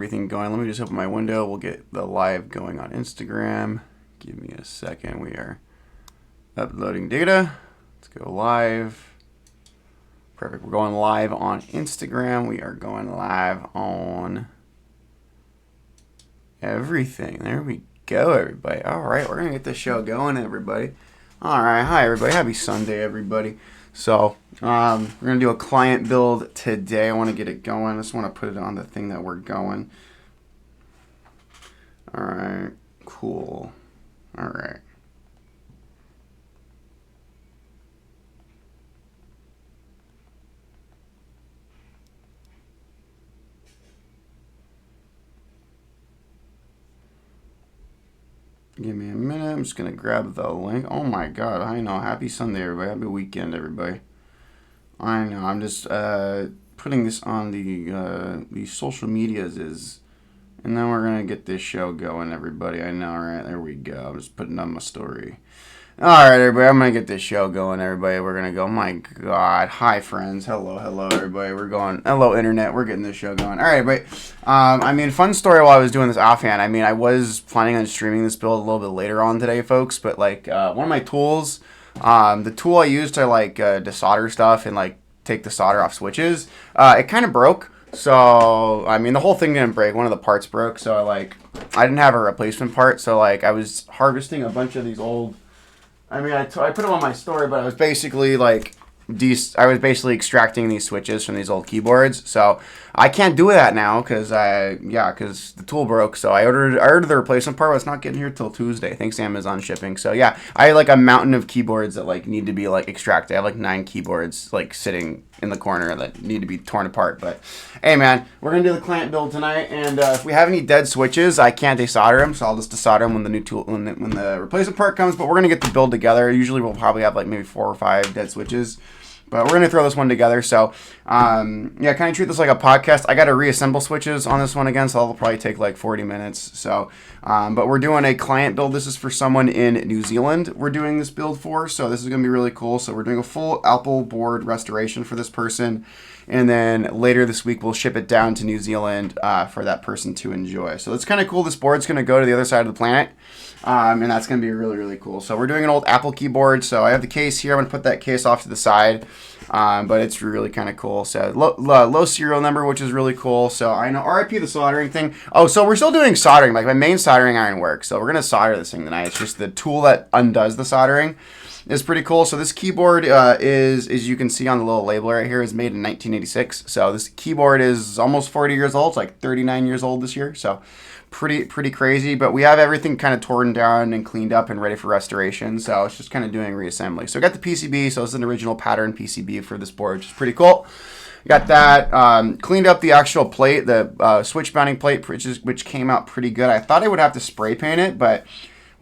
Everything going. Let me just open my window. We'll get the live going on Instagram. Give me a second. We are uploading data. Let's go live. Perfect. We're going live on Instagram. We are going live on everything. There we go, everybody. All right, we're going to get this show going, everybody. All right. Hi, everybody. Happy Sunday, everybody. So we're going to do a client build today. I want to get it going. I just want to put it on the thing that we're going. All right. Cool. All right. Give me a minute. I'm just going to grab the link. Oh, my God. I know. Happy Sunday, everybody. Happy weekend, everybody. I know. I'm just putting this on the social medias and then we're going to get this show going, everybody. I know, right? There we go. I'm just putting on my story. All right, everybody. I'm going to get this show going, everybody. We're going to go. My God. Hi, friends. Hello, everybody. We're going. Hello, Internet. We're getting this show going. All right, everybody. Fun story while I was doing this offhand. I was planning on streaming this build a little bit later on today, folks. But, one of my tools, the tool I use to, desolder stuff and, take the solder off switches, it kind of broke. So, the whole thing didn't break. One of the parts broke. So, I didn't have a replacement part. So, I was harvesting a bunch of these old... I put them on my story, but I was basically extracting these switches from these old keyboards. So I can't do that now because the tool broke. So I ordered the replacement part, but it's not getting here till Tuesday. Thanks Amazon shipping. So yeah, I have a mountain of keyboards that need to be extracted. I have 9 keyboards sitting in the corner that need to be torn apart. But hey man, we're gonna do the client build tonight, and if we have any dead switches, I can't desolder them, so I'll just desolder them when the new tool when the replacement part comes. But we're gonna get the build together. Usually we'll probably have maybe 4 or 5 dead switches. But we're going to throw this one together. So, kind of treat this like a podcast. I got to reassemble switches on this one again, so that'll probably take 40 minutes. So, but we're doing a client build. This is for someone in New Zealand we're doing this build for. So this is going to be really cool. So we're doing a full Apple board restoration for this person. And then later this week, we'll ship it down to New Zealand for that person to enjoy. So it's kind of cool. This board's going to go to the other side of the planet. And that's going to be really, really cool. So we're doing an old Apple keyboard. So I have the case here. I'm going to put that case off to the side. But it's really kind of cool. So low serial number, which is really cool. So I know RIP the soldering thing. Oh, so we're still doing soldering. My main soldering iron works. So we're going to solder this thing tonight. It's just the tool that undoes the soldering is pretty cool. So this keyboard is, as you can see on the little label right here, is made in 1986. So this keyboard is almost 40 years old. It's 39 years old this year. So pretty crazy, but we have everything kind of torn down and cleaned up and ready for restoration. So it's just kind of doing reassembly. So I got the PCB. So it's an original pattern PCB for this board, which is pretty cool. Got that cleaned up the actual plate, the switch mounting plate, which came out pretty good. I thought I would have to spray paint it, but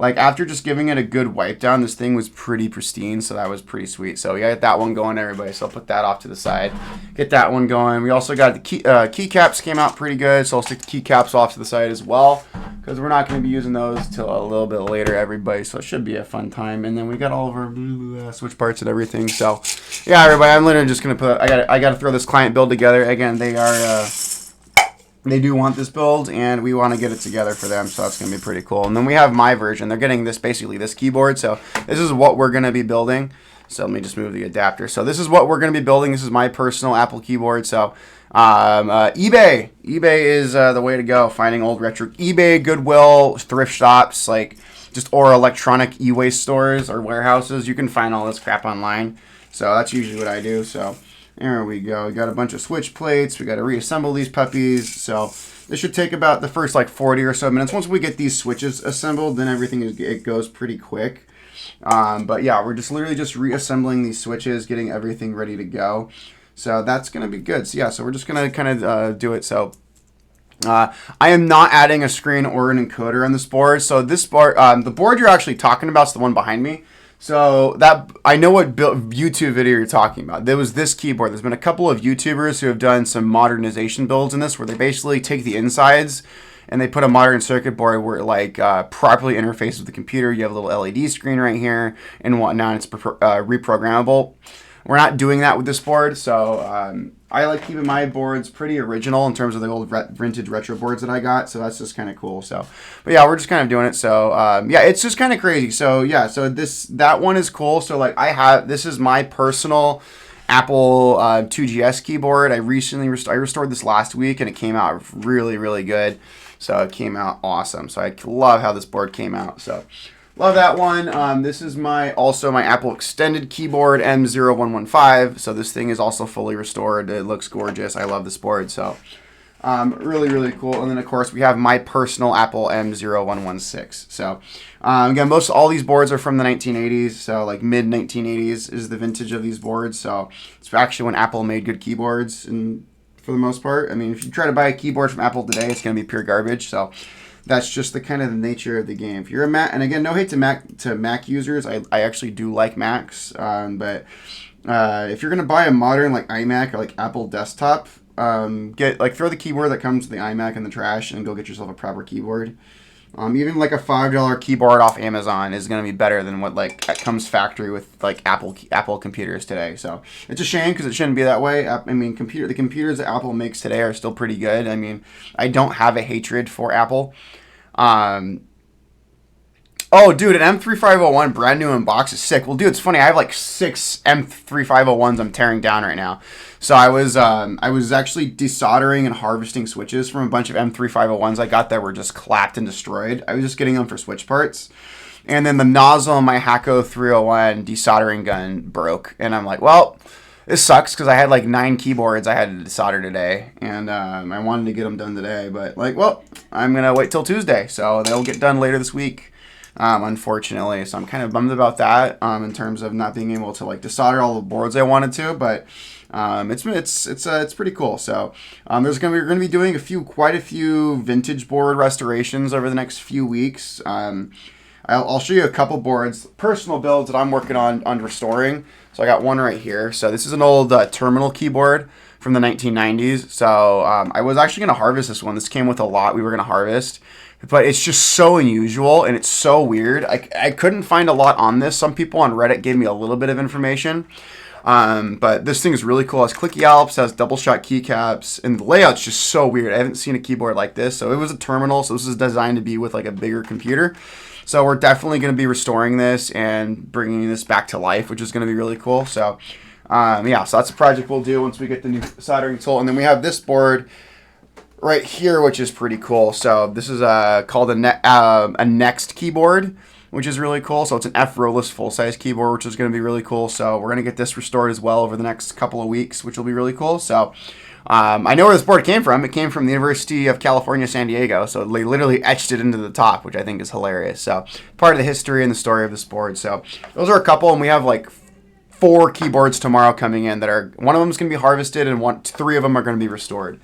after just giving it a good wipe down, this thing was pretty pristine, so that was pretty sweet. So we got that one going, everybody. So I'll put that off to the side. Get that one going. We also got the keycaps came out pretty good, so I'll stick the keycaps off to the side as well, because we're not going to be using those till a little bit later, everybody. So it should be a fun time. And then we got all of our switch parts and everything. So yeah, everybody, I'm literally just going to I got to throw this client build together. Again, they do want this build, and we want to get it together for them, so that's going to be pretty cool. And then we have my version. They're getting basically this keyboard, so this is what we're going to be building. So let me just move the adapter. So this is what we're going to be building. This is my personal Apple keyboard. So eBay is the way to go. Finding old retro eBay, Goodwill, thrift shops, or electronic e-waste stores or warehouses. You can find all this crap online. So that's usually what I do. So there we go. We got a bunch of switch plates. We got to reassemble these puppies. So this should take about the first 40 or so minutes. Once we get these switches assembled, then it goes pretty quick. But yeah, we're literally just reassembling these switches, getting everything ready to go. So that's going to be good. So yeah, so we're just going to kind of do it. So I am not adding a screen or an encoder on this board. So this board, the board you're actually talking about is the one behind me. So that I know what YouTube video you're talking about. There was this keyboard. There's been a couple of YouTubers who have done some modernization builds in this, where they basically take the insides and they put a modern circuit board where it properly interfaces with the computer. You have a little LED screen right here and whatnot. It's reprogrammable. we're not doing that with this board. So I like keeping my boards pretty original in terms of the old vintage retro boards that I got. So that's just kind of cool. So, but yeah, we're just kind of doing it. So yeah, it's just kind of crazy. So yeah, so that one is cool. So like this is my personal Apple 2GS keyboard. I restored this last week and it came out really, really good. So it came out awesome. So I love how this board came out. So love that one. This is also my Apple extended keyboard m0116. So this thing is also fully restored. It looks gorgeous. I love this board. So really, really cool. And then of course we have my personal Apple m0116. So again, all these boards are from the 1980s. So like mid 1980s is the vintage of these boards. So it's actually when Apple made good keyboards, and for the most part, I mean, if you try to buy a keyboard from Apple today, it's going to be pure garbage. So that's just the kind of the nature of the game. If you're a Mac, and again, no hate to Mac users, I actually do like Macs, but if you're gonna buy a modern like iMac or like Apple desktop, throw the keyboard that comes with the iMac in the trash and go get yourself a proper keyboard. Even like a $5 keyboard off Amazon is gonna be better than what like comes factory with like Apple computers today. So it's a shame because it shouldn't be that way. I mean, the computers that Apple makes today are still pretty good. I mean, I don't have a hatred for Apple. Oh, dude, an M3501 brand new in box is sick. Well, dude, it's funny. I have like 6 M3501s I'm tearing down right now. So I was actually desoldering and harvesting switches from a bunch of M3501s I got that were just clapped and destroyed. I was just getting them for switch parts. And then the nozzle on my Hako 301 desoldering gun broke. And I'm like, well, this sucks because I had like 9 keyboards I had to desolder today. And I wanted to get them done today. But like, well, I'm going to wait till Tuesday. So they'll get done later this week. Unfortunately, so I'm kind of bummed about that in terms of not being able to like desolder all the boards I wanted to, but it's pretty cool. So we're gonna be doing quite a few vintage board restorations over the next few weeks. I'll show you a couple boards, personal builds that I'm working on restoring. So I got one right here. So this is an old terminal keyboard from the 1990s. So I was actually gonna harvest this one. This came with a lot we were gonna harvest. But it's just so unusual and it's so weird. I couldn't find a lot on this. Some people on Reddit gave me a little bit of information. But this thing is really cool. It has clicky Alps, has double shot keycaps, and the layout's just so weird. I haven't seen a keyboard like this. So it was a terminal, so this is designed to be with like a bigger computer. So we're definitely going to be restoring this and bringing this back to life, which is going to be really cool. So yeah, so that's a project we'll do once we get the new soldering tool. And then we have this board right here, which is pretty cool. So this is called a Next keyboard, which is really cool. So it's an F-Rollless full-size keyboard, which is going to be really cool. So we're going to get this restored as well over the next couple of weeks, which will be really cool. So I know where this board came from. It came from the University of California, San Diego. So they literally etched it into the top, which I think is hilarious. So part of the history and the story of this board. So those are a couple, and we have like 4 keyboards tomorrow coming in that are, one of them is going to be harvested and 3 of them are going to be restored.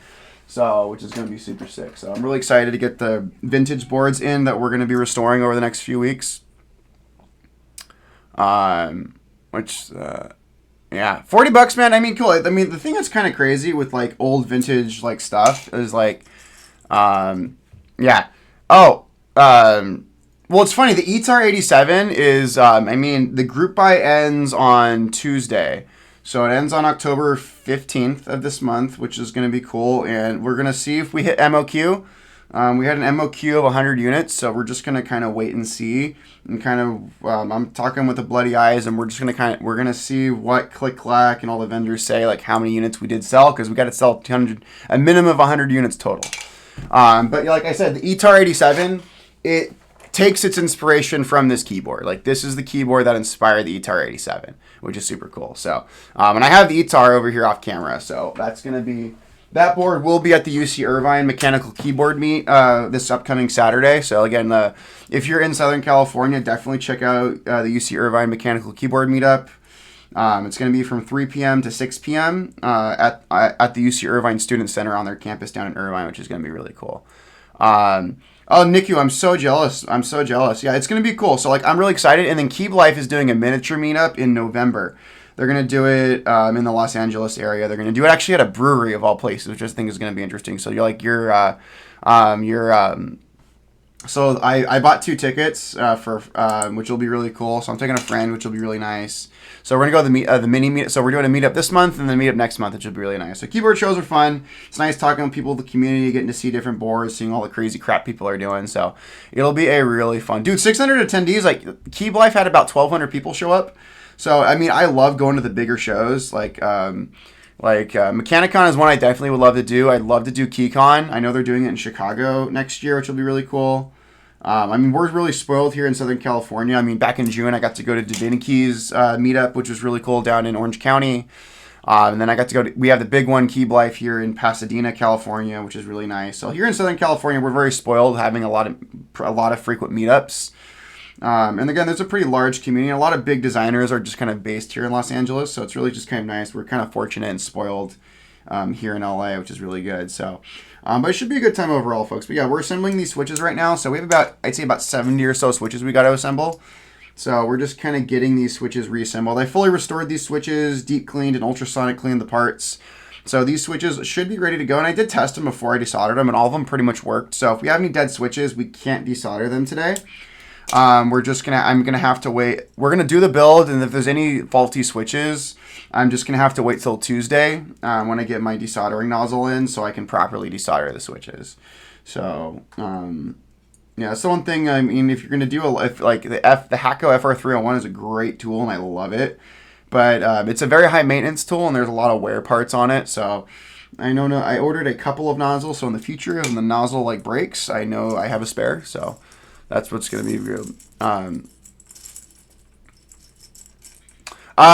So, which is going to be super sick. So I'm really excited to get the vintage boards in that we're going to be restoring over the next few weeks. Yeah, $40, man. I mean, cool. I mean, the thing that's kind of crazy with like old vintage like stuff is like, yeah. Oh, well, it's funny. The ETAR 87 is, I mean, the group buy ends on Tuesday. So it ends on October 15th of this month, which is going to be cool. And we're going to see if we hit MOQ. We had an MOQ of 100 units, so we're just going to kind of wait and see. And kind of, I'm talking with the bloody eyes, and we're just going to we're going to see what ClickClack and all the vendors say, like how many units we did sell, because we got to sell a minimum of 100 units total. But like I said, the ETAR 87, it takes its inspiration from this keyboard. Like this is the keyboard that inspired the ETAR 87, which is super cool. So, and I have the ETAR over here off camera, so that's going to be, that board will be at the UC Irvine Mechanical Keyboard Meet this upcoming Saturday. So again, if you're in Southern California, definitely check out the UC Irvine Mechanical Keyboard Meetup. It's going to be from 3 p.m. to 6 p.m. At the UC Irvine Student Center on their campus down in Irvine, which is going to be really cool. Oh, Niku, I'm so jealous. I'm so jealous. Yeah, it's going to be cool. So, like, I'm really excited. And then Keep Life is doing a miniature meetup in November. They're going to do it in the Los Angeles area. They're going to do it actually at a brewery of all places, which I think is going to be interesting. So, so I bought 2 tickets for which will be really cool. So I'm taking a friend, which will be really nice. So we're gonna go to the mini meet. So we're doing a meetup this month and then a meetup next month, which would be really nice. So keyboard shows are fun. It's nice talking to people in the community, getting to see different boards, seeing all the crazy crap people are doing. So it'll be a really fun. Dude, 600 attendees. Like Key Life had about 1,200 people show up. So I mean, I love going to the bigger shows. Mechanicon is one I definitely would love to do. I'd love to do KeyCon. I know they're doing it in Chicago next year, which will be really cool. I mean, we're really spoiled here in Southern California. I mean, back in June, I got to go to Divinity's meetup, which was really cool down in Orange County. And then I got to go we have the big one, Key Life, here in Pasadena, California, which is really nice. So here in Southern California, we're very spoiled, having a lot of frequent meetups. And again, there's a pretty large community. A lot of big designers are just kind of based here in Los Angeles, so it's really just kind of nice. We're kind of fortunate and spoiled here in LA, which is really good. So, but it should be a good time overall, folks. But yeah, we're assembling these switches right now. So we have I'd say about 70 or so switches we got to assemble. So we're just kind of getting these switches reassembled. I fully restored these switches, deep cleaned and ultrasonic cleaned the parts. So these switches should be ready to go. And I did test them before I desoldered them, and all of them pretty much worked. So if we have any dead switches, we can't desolder them today. I'm gonna have to wait. We're gonna do the build, and if there's any faulty switches, I'm just gonna have to wait till Tuesday when I get my desoldering nozzle in, so I can properly desolder the switches. So yeah, that's the one thing. I mean, if you're gonna do the Hakko FR301 is a great tool, and I love it, but it's a very high maintenance tool, and there's a lot of wear parts on it. So I ordered a couple of nozzles, so in the future, when the nozzle breaks, I know I have a spare. So that's what's going to be real.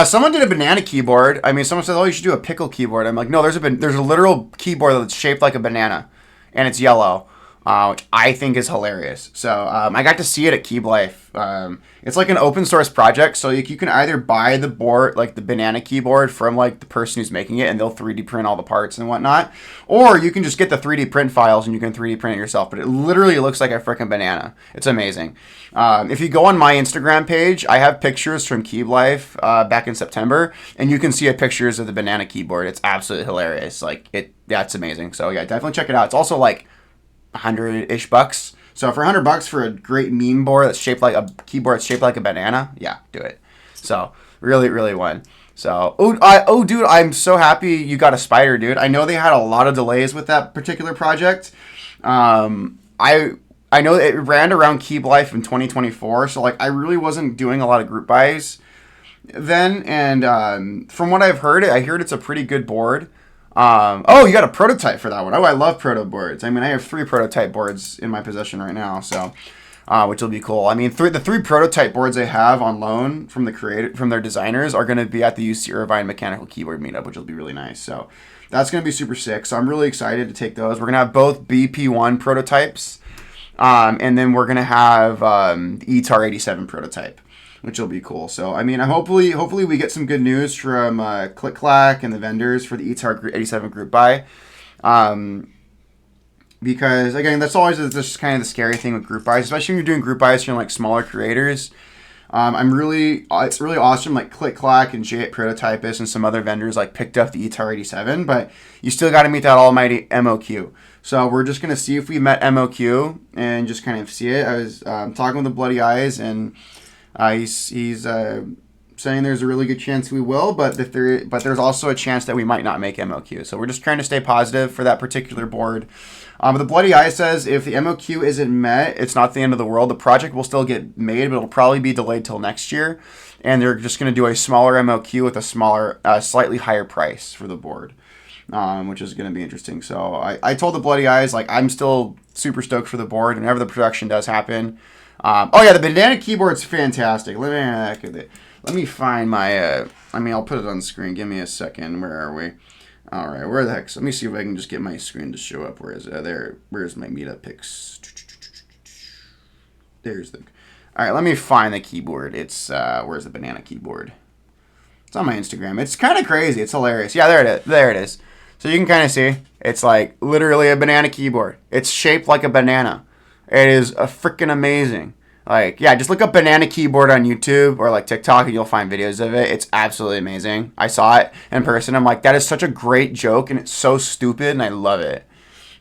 Someone did a banana keyboard. I mean, someone said, "Oh, you should do a pickle keyboard." I'm like, no, there's a literal keyboard that's shaped like a banana, and it's yellow, which I think is hilarious. So I got to see it at Key Life. It's like an open source project, so you can either buy the board, like the banana keyboard, from the person who's making it, and they'll 3D print all the parts and whatnot, or you can just get the 3D print files and you can 3D print it yourself. But it literally looks like a freaking banana. It's amazing. If you go on my Instagram page, I have pictures from Key Life back in September, and you can see pictures of the banana keyboard. It's absolutely hilarious. It's amazing. So yeah, definitely check it out. It's also like $100-ish bucks. So for $100 for a great meme board that's shaped like a keyboard that's shaped like a banana, yeah, do it. So really, really one. So dude, I'm so happy you got a spider, dude. I know they had a lot of delays with that particular project. I know it ran around Key Life in 2024, so I really wasn't doing a lot of group buys then. And from what I've heard, I heard it's a pretty good board. You got a prototype for that one. Oh, I love proto boards. I mean, I have 3 prototype boards in my possession right now, so which will be cool. I mean, the 3 prototype boards I have on loan from their designers are going to be at the UC Irvine Mechanical Keyboard Meetup, which will be really nice. So that's going to be super sick. So I'm really excited to take those. We're going to have both BP1 prototypes, and then we're going to have the ETAR 87 prototype, which will be cool. So, I mean, hopefully we get some good news from ClickClack and the vendors for the ETAR 87 group buy. Because, again, that's always just kind of the scary thing with group buys, especially when you're doing group buys from smaller creators. It's really awesome, ClickClack and J8 Prototypist and some other vendors picked up the ETAR 87, but you still got to meet that almighty MOQ. So we're just going to see if we met MOQ and just kind of see it. I was talking with the Bloody Eyes, and he's saying there's a really good chance we will, but there's also a chance that we might not make MOQ. So we're just trying to stay positive for that particular board. The Bloody Eye says if the MOQ isn't met, it's not the end of the world. The project will still get made, but it'll probably be delayed till next year. And they're just going to do a smaller MOQ with a slightly higher price for the board, which is going to be interesting. So I told the Bloody Eyes, I'm still super stoked for the board whenever the production does happen. The banana keyboard's fantastic. Let me find my, I'll put it on the screen. Give me a second. Where are we? All right, where the heck? Let me see if I can just get my screen to show up. Where is it? Where's my meetup pics? There's the... All right, let me find the keyboard. It's, where's the banana keyboard? It's on my Instagram. It's kind of crazy. It's hilarious. Yeah, there it is. There it is. So you can kind of see. It's literally a banana keyboard. It's shaped like a banana. It is freaking amazing. Just look up banana keyboard on YouTube or TikTok and you'll find videos of it. It's absolutely amazing. I saw it in person. I'm that is such a great joke and it's so stupid and I love it.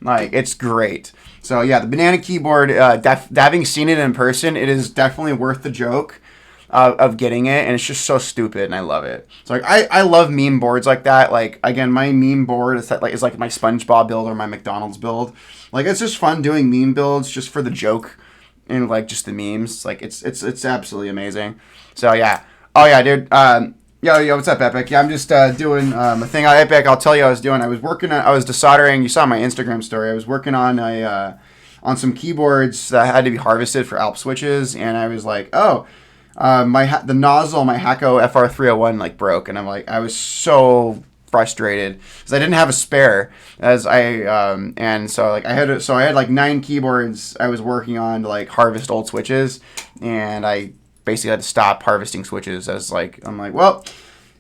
It's great. So yeah, the banana keyboard, having seen it in person, it is definitely worth the joke. of getting it, and it's just so stupid, and I love it. So like I love meme boards like that. Like again, my meme board is like my SpongeBob build or my McDonald's build. Like it's just fun doing meme builds just for the joke and like just the memes. Like it's absolutely amazing. So yeah. Oh yeah, dude. Yo, what's up, Epic? Yeah, I'm just doing a thing on Epic. I'll tell you I was doing. I was desoldering. You saw my Instagram story. I was working on on some keyboards that had to be harvested for Alps switches, and I was like, oh, the nozzle, my Hako FR301 like broke, and I was so frustrated because I didn't have a spare and so like I had like 9 keyboards I was working on to like harvest old switches, and I basically had to stop harvesting switches I'm like, well,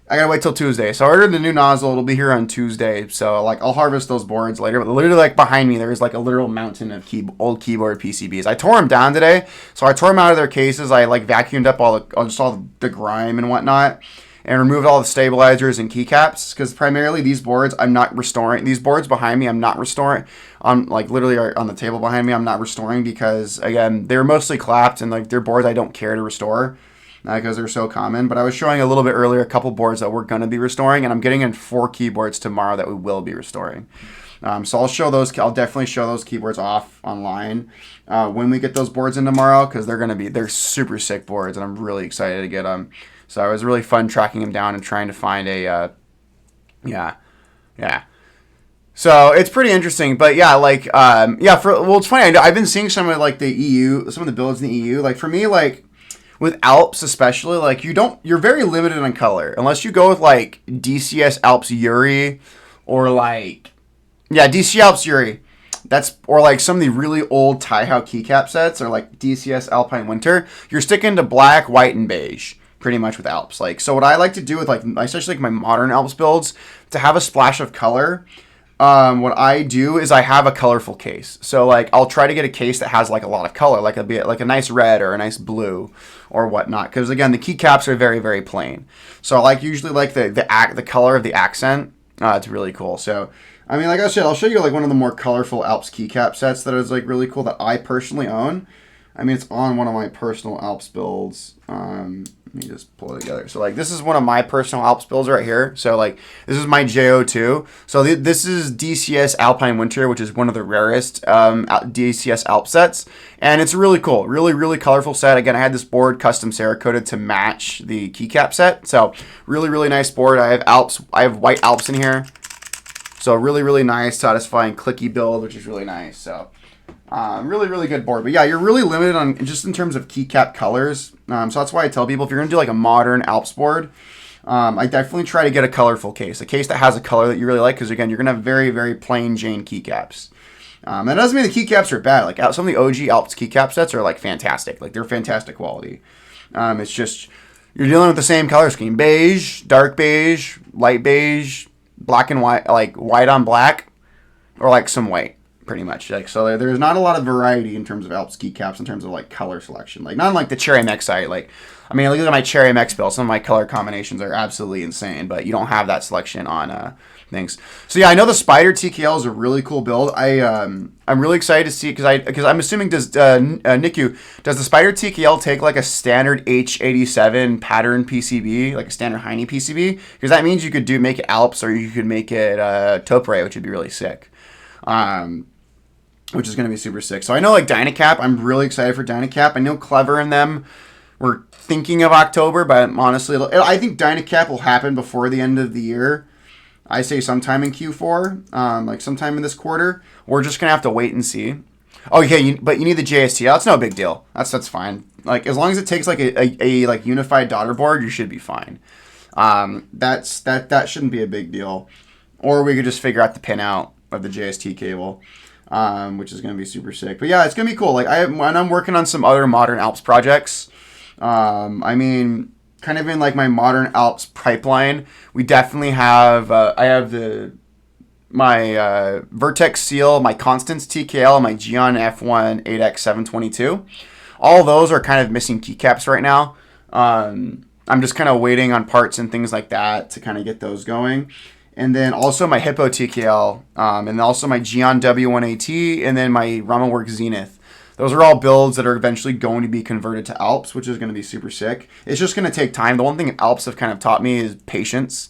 I gotta wait till Tuesday. So I ordered the new nozzle. It'll be here on Tuesday. So like I'll harvest those boards later. But literally like behind me, there's like a literal mountain of old keyboard PCBs. I tore them down today. So I tore them out of their cases. I like vacuumed up all the grime and whatnot, and removed all the stabilizers and keycaps, because primarily these boards I'm not restoring. These boards behind me I'm not restoring. Like literally on the table behind me I'm not restoring, because again they're mostly clapped, and like they're boards I don't care to restore because they're so common. But I was showing a little bit earlier a couple boards that we're going to be restoring, and I'm getting in 4 keyboards tomorrow that we will be restoring. So I'll definitely show those keyboards off online when we get those boards in tomorrow, because they're super sick boards, and I'm really excited to get them. So it was really fun tracking them down and trying to find a yeah. So it's pretty interesting, but yeah, like it's funny. I've been seeing some of like some of the builds in the EU. Like for me, like with Alps especially, like you're very limited on color unless you go with like DCS Alps Yuri or like DC Alps Yuri. Or like some of the really old Taihao keycap sets, or like DCS Alpine Winter. You're sticking to black, white, and beige pretty much with Alps. Like, so what I like to do with like especially like my modern Alps builds, to have a splash of color. What I do is I have a colorful case. So like I'll try to get a case that has like a lot of color, like a nice red or a nice blue or whatnot. Because again, the keycaps are very, very plain. So I usually like the color of the accent. It's really cool. So I mean, like I said, I'll show you like one of the more colorful Alps keycap sets that is like really cool that I personally own. I mean, it's on one of my personal Alps builds. Let me just pull it together. So like this is one of my personal Alps builds right here. So like this is my J02. So this is DCS Alpine Winter, which is one of the rarest DCS Alps sets, and it's really cool, really, really colorful set. Again, I had this board custom Cerakoted to match the keycap set. So really, really nice board. I have white Alps in here. So really, really nice, satisfying, clicky build, which is really nice. So really, really good board. But yeah, you're really limited on just in terms of keycap colors. So that's why I tell people if you're going to do like a modern Alps board, I definitely try to get a colorful case. A case that has a color that you really like, because again, you're going to have very, very plain Jane keycaps. That doesn't mean the keycaps are bad. Like some of the OG Alps keycap sets are like fantastic. Like they're fantastic quality. It's just you're dealing with the same color scheme. Beige, dark beige, light beige, black and white, like white on black, or like some white. Pretty much, like, so there's not a lot of variety in terms of Alps keycaps in terms of like color selection. Like not like the Cherry MX site. Like, I mean, look at my Cherry MX build. Some of my color combinations are absolutely insane, but you don't have that selection on things. So yeah, I know the Spider TKL is a really cool build. I'm really excited to see, because I'm assuming does Niku, does the Spider TKL take like a standard H87 pattern PCB, like a standard Heine PCB? Because that means you could make it Alps, or you could make it Topre, which would be really sick. Which is going to be super sick. So I know like Dynacap, I'm really excited for Dynacap. I know Clever and them were thinking of October, but honestly, I think Dynacap will happen before the end of the year. I say sometime in Q4, like sometime in this quarter. We're just going to have to wait and see. Oh, yeah, but you need the JST. That's no big deal. That's fine. Like as long as it takes like a like unified daughter board, you should be fine. That shouldn't be a big deal. Or we could just figure out the pin out of the JST cable. Which is going to be super sick. But yeah, it's going to be cool. Like when I'm working on some other modern Alps projects, I mean, kind of in like my modern Alps pipeline, we definitely have, I have my Vertex Seal, my Constance TKL, my Geon F1 8X722. All those are kind of missing keycaps right now. I'm just kind of waiting on parts and things like that to kind of get those going. And then also my Hippo TKL, and also my Geon W1AT, and then my RamaWorks Zenith. Those are all builds that are eventually going to be converted to Alps, which is going to be super sick. It's just going to take time. The one thing Alps have kind of taught me is patience.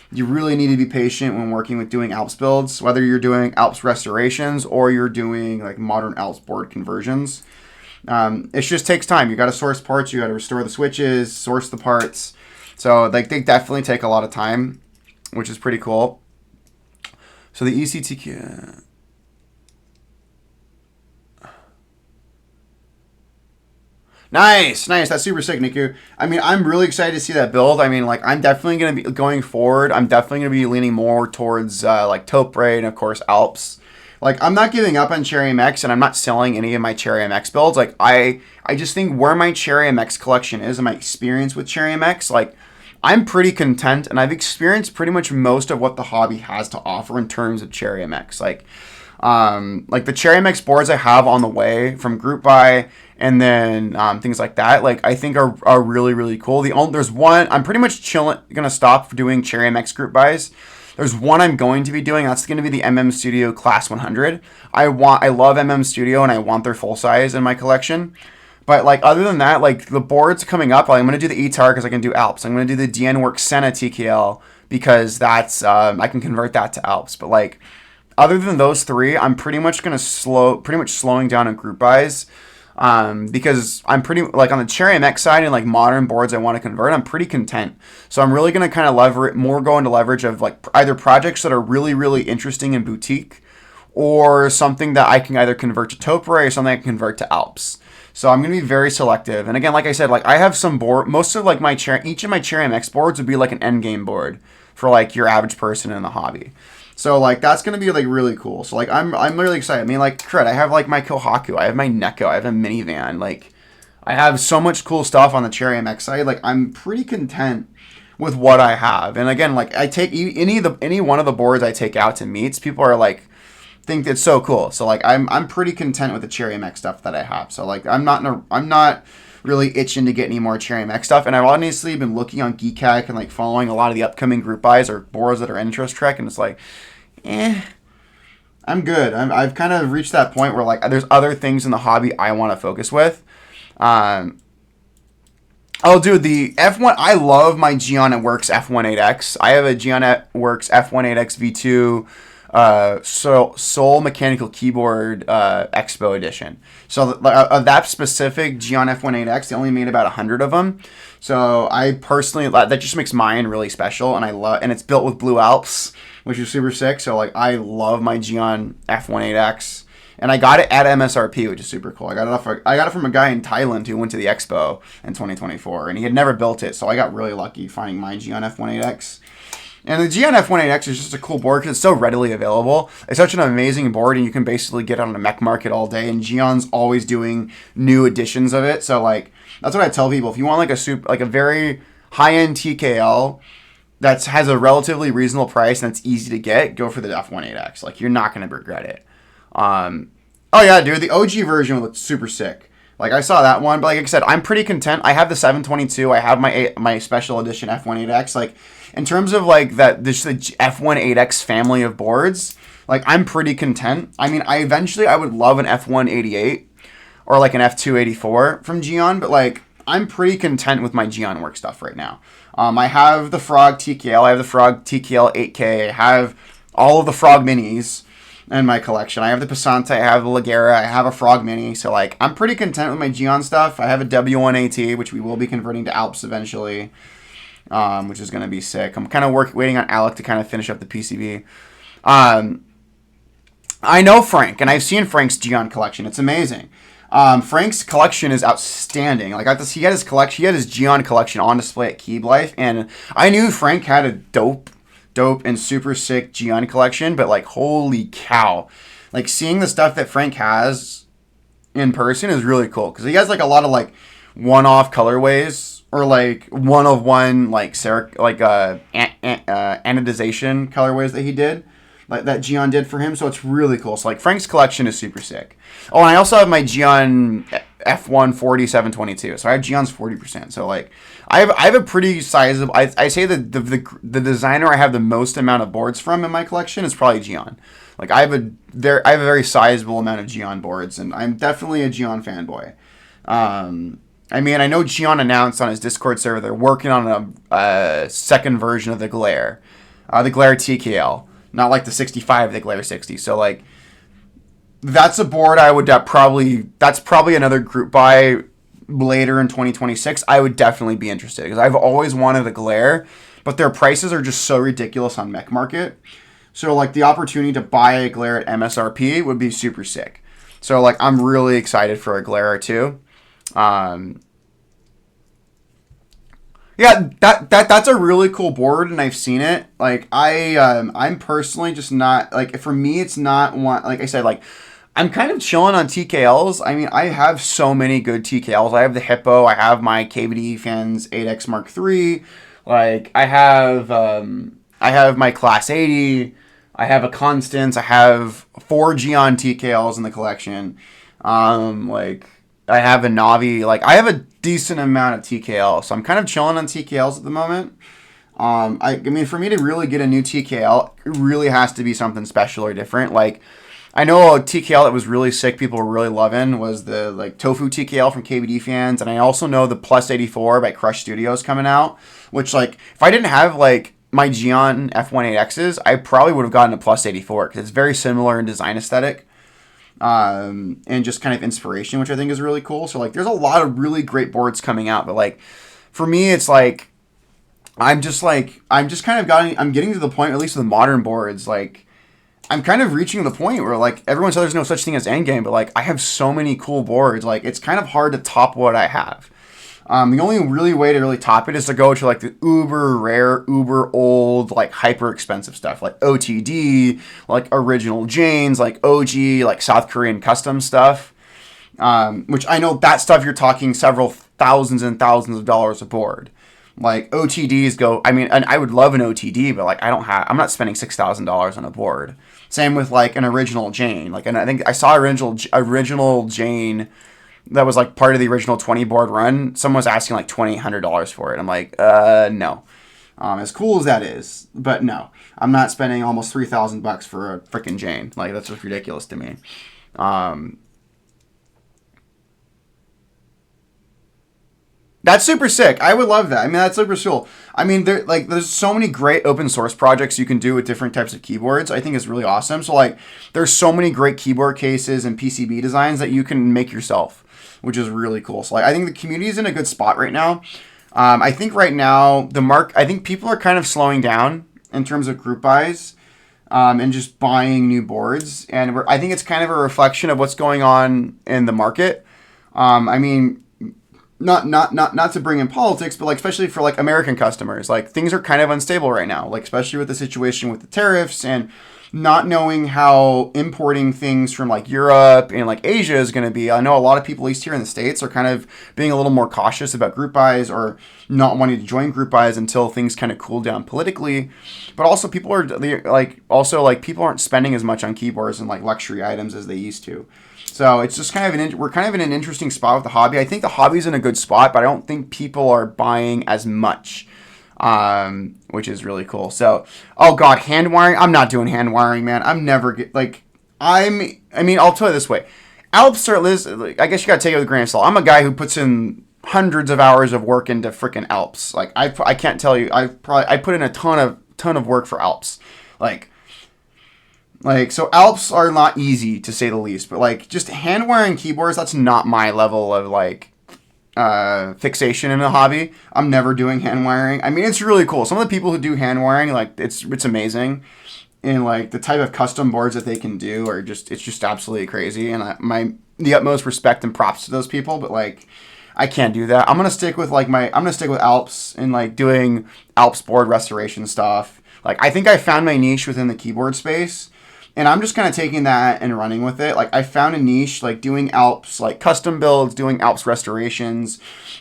You really need to be patient when working with doing Alps builds, whether you're doing Alps restorations or you're doing like modern Alps board conversions. It just takes time. You got to source parts. You got to restore the switches, source the parts. So like they definitely take a lot of time, which is pretty cool. So the ECTQ. Nice. That's super sick, Niku. I mean, I'm really excited to see that build. I mean, like, I'm definitely going to be, going forward, I'm definitely going to be leaning more towards, like, Taupe and, of course, Alps. Like, I'm not giving up on Cherry MX, and I'm not selling any of my Cherry MX builds. Like, I just think where my Cherry MX collection is and my experience with Cherry MX, like, I'm pretty content, and I've experienced pretty much most of what the hobby has to offer in terms of Cherry MX. Like the Cherry MX boards I have on the way from Group Buy, and then things like that, like I think are really, really cool. There's one I'm pretty much gonna stop doing Cherry MX Group Buys. There's one I'm going to be doing. That's going to be the Studio Class 100. I love Studio, and I want their full size in my collection. But like other than that, like the boards coming up, like, I'm going to do the ETAR because I can do Alps. I'm going to do the DN Works Senna TKL because that's I can convert that to Alps. But like other than those three, I'm pretty much slowing down on group buys. Because I'm pretty, like, on the Cherry MX side and like modern boards I want to convert, I'm pretty content. So I'm really going to kind of go into leverage of like either projects that are really, really interesting and boutique, or something that I can either convert to Taupe or something I can convert to Alps. So I'm going to be very selective. And again, like I said, like I have some most of like each of my Cherry MX boards would be like an end game board for like your average person in the hobby. So like that's gonna be like really cool. So like I'm really excited. I mean, like, crud, I have like my Kohaku, I have my Neko, I have a minivan. Like I have so much cool stuff on the Cherry MX side. Like I'm pretty content with what I have. And again, like I take any one of the boards I take out to meets, people are like think it's so cool. So like I'm pretty content with the Cherry MX stuff that I have. So like I'm not really itching to get any more Cherry MX stuff. And I've honestly been looking on Geek Hack and like following a lot of the upcoming group buys or boards that are interest trek, and it's like, I'm good. I've kind of reached that point where like there's other things in the hobby I want to focus with. Oh, dude, the F1. I love my Gion at Works F18X. I have a Gion at Works F18X V2 Soul Mechanical Keyboard Expo Edition. So of that specific Gion F18X, they only made about 100 of them. So I personally, that just makes mine really special, and it's built with Blue Alps, which is super sick. So like I love my Gion F18X, and I got it at MSRP, which is super cool. I got it from a guy in Thailand who went to the expo in 2024, and he had never built it, so I got really lucky finding my Gion F18X. And the Gion F18X is just a cool board because it's so readily available. It's such an amazing board, and you can basically get it on a mech market all day. And Gion's always doing new editions of it. So like that's what I tell people: if you want like a very high-end TKL that has a relatively reasonable price and it's easy to get, go for the F18X. Like you're not gonna regret it. Oh yeah, dude, the OG version looked super sick. Like I saw that one, but like I said, I'm pretty content. I have the 722. I have my special edition F18X. Like in terms of like the F18X family of boards, like I'm pretty content. I mean, I would love an F188 or like an F284 from Gion, but like I'm pretty content with my Gion Work stuff right now. I have the Frog TKL. I have the Frog TKL 8K. I have all of the Frog minis in my collection. I have the Passante, I have the Ligera, I have a Frog Mini. So like I'm pretty content with my Gion stuff. I have a W1AT, which we will be converting to Alps eventually, which is going to be sick. I'm kind of waiting on Alec to kind of finish up the PCB. I know Frank, and I've seen Frank's Gion collection. It's amazing. Frank's collection is outstanding. Like he had his Gion collection on display at Keeb Life, and I knew Frank had a dope and super sick Gion collection, but like holy cow, like seeing the stuff that Frank has in person is really cool because he has like a lot of like one-off colorways or like one-of-one like anodization colorways that he did, like that Gion did for him. So it's really cool. So like Frank's collection is super sick. Oh, and I also have my Gion F140 722. So I have Geon's 40%. So like I have a pretty sizable. I say that the designer I have the most amount of boards from in my collection is probably Geon. Like I have a very sizable amount of Geon boards, and I'm definitely a Geon fanboy. I mean, I know Geon announced on his Discord server they're working on a second version of the Glare TKL, not like the 65, the Glare 60. So like, that's a board I would that's probably another group buy later in 2026. I would definitely be interested because I've always wanted a Glare, but their prices are just so ridiculous on Mech Market. So like the opportunity to buy a Glare at MSRP would be super sick. So like I'm really excited for a Glare too. Yeah, that's a really cool board, and I've seen it. Like I'm personally just not like, for me it's not one, like I said, like I'm kind of chilling on TKLs. I mean, I have so many good TKLs. I have the Hippo. I have my KVD Fans 8X Mark III. Like I have my Class 80. I have a Constance. I have 4 Geon TKLs in the collection. Like I have a Navi. Like I have a decent amount of TKL, so I'm kind of chilling on TKLs at the moment. I mean, for me to really get a new TKL, it really has to be something special or different. Like I know a TKL that was really sick, people were really loving, was the like Tofu TKL from KVD Fans, and I also know the Plus 84 by Crush Studios coming out, which like if I didn't have like my Geon F18Xs, I probably would have gotten a Plus 84 because it's very similar in design aesthetic. And just kind of inspiration, which I think is really cool. So like there's a lot of really great boards coming out, but like for me it's like I'm getting to the point, at least with the modern boards, like I'm kind of reaching the point where like everyone says there's no such thing as endgame, but like I have so many cool boards, like it's kind of hard to top what I have. The only really way to really top it is to go to like the uber rare, uber old, like hyper expensive stuff, like OTD, like original Janes, like OG, like South Korean custom stuff. Which I know that stuff you're talking several thousands and thousands of dollars a board. Like OTDs go. I mean, and I would love an OTD, but like I'm not spending $6,000 on a board. Same with like an original Jane. Like, and I think I saw original Jane that was like part of the original 20 board run. Someone was asking like $2,800 for it. I'm like, no. As cool as that is, but no, I'm not spending almost $3,000 for a freaking Jane. Like that's just ridiculous to me. That's super sick. I would love that. I mean, that's super cool. I mean, there's so many great open source projects you can do with different types of keyboards. I think it's really awesome. So like, there's so many great keyboard cases and PCB designs that you can make yourself, which is really cool. So like, I think the community is in a good spot right now. I think right now I think people are kind of slowing down in terms of group buys, and just buying new boards. And I think it's kind of a reflection of what's going on in the market. I mean, not to bring in politics, but like especially for like American customers, like things are kind of unstable right now, like especially with the situation with the tariffs and not knowing how importing things from like Europe and like Asia is going to be. I know a lot of people, at least here in the States, are kind of being a little more cautious about group buys or not wanting to join group buys until things kind of cool down politically. But also people aren't spending as much on keyboards and like luxury items as they used to. So it's just kind of we're kind of in an interesting spot with the hobby. I think the hobby's in a good spot, but I don't think people are buying as much, which is really cool. So, oh god, hand wiring. I'm not doing hand wiring, man. I'm never I mean, I'll tell you this way. Alps I guess you gotta take it with a grain of salt. I'm a guy who puts in hundreds of hours of work into freaking Alps. Like I can't tell you. I put in a ton of work for Alps. So Alps are not easy, to say the least, but like just hand wiring keyboards, that's not my level of like fixation in the hobby. I'm never doing hand wiring. I mean, it's really cool. Some of the people who do hand wiring, like it's amazing, and like the type of custom boards that they can do it's just absolutely crazy. And the utmost respect and props to those people, but like I can't do that. I'm gonna stick with Alps and like doing Alps board restoration stuff. Like I think I found my niche within the keyboard space. And I'm just kind of taking that and running with it. Like I found a niche, like doing Alps, like custom builds, doing Alps restorations,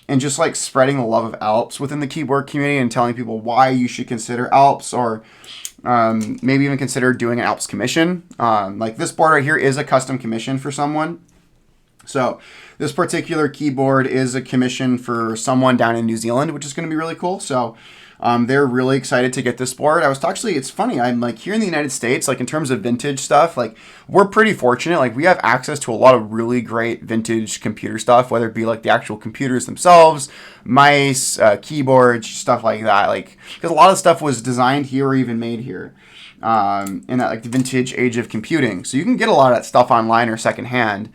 and just like spreading the love of Alps within the keyboard community and telling people why you should consider Alps, or maybe even consider doing an Alps commission. Like this board right here is a custom commission for someone. So this particular keyboard is a commission for someone down in New Zealand, which is going to be really cool. So they're really excited to get this board. It's funny, I'm like here in the United States, like in terms of vintage stuff, like we're pretty fortunate. Like we have access to a lot of really great vintage computer stuff, whether it be like the actual computers themselves, mice, keyboards, stuff like that. Like, because a lot of stuff was designed here or even made here. In that like the vintage age of computing. So you can get a lot of that stuff online or secondhand.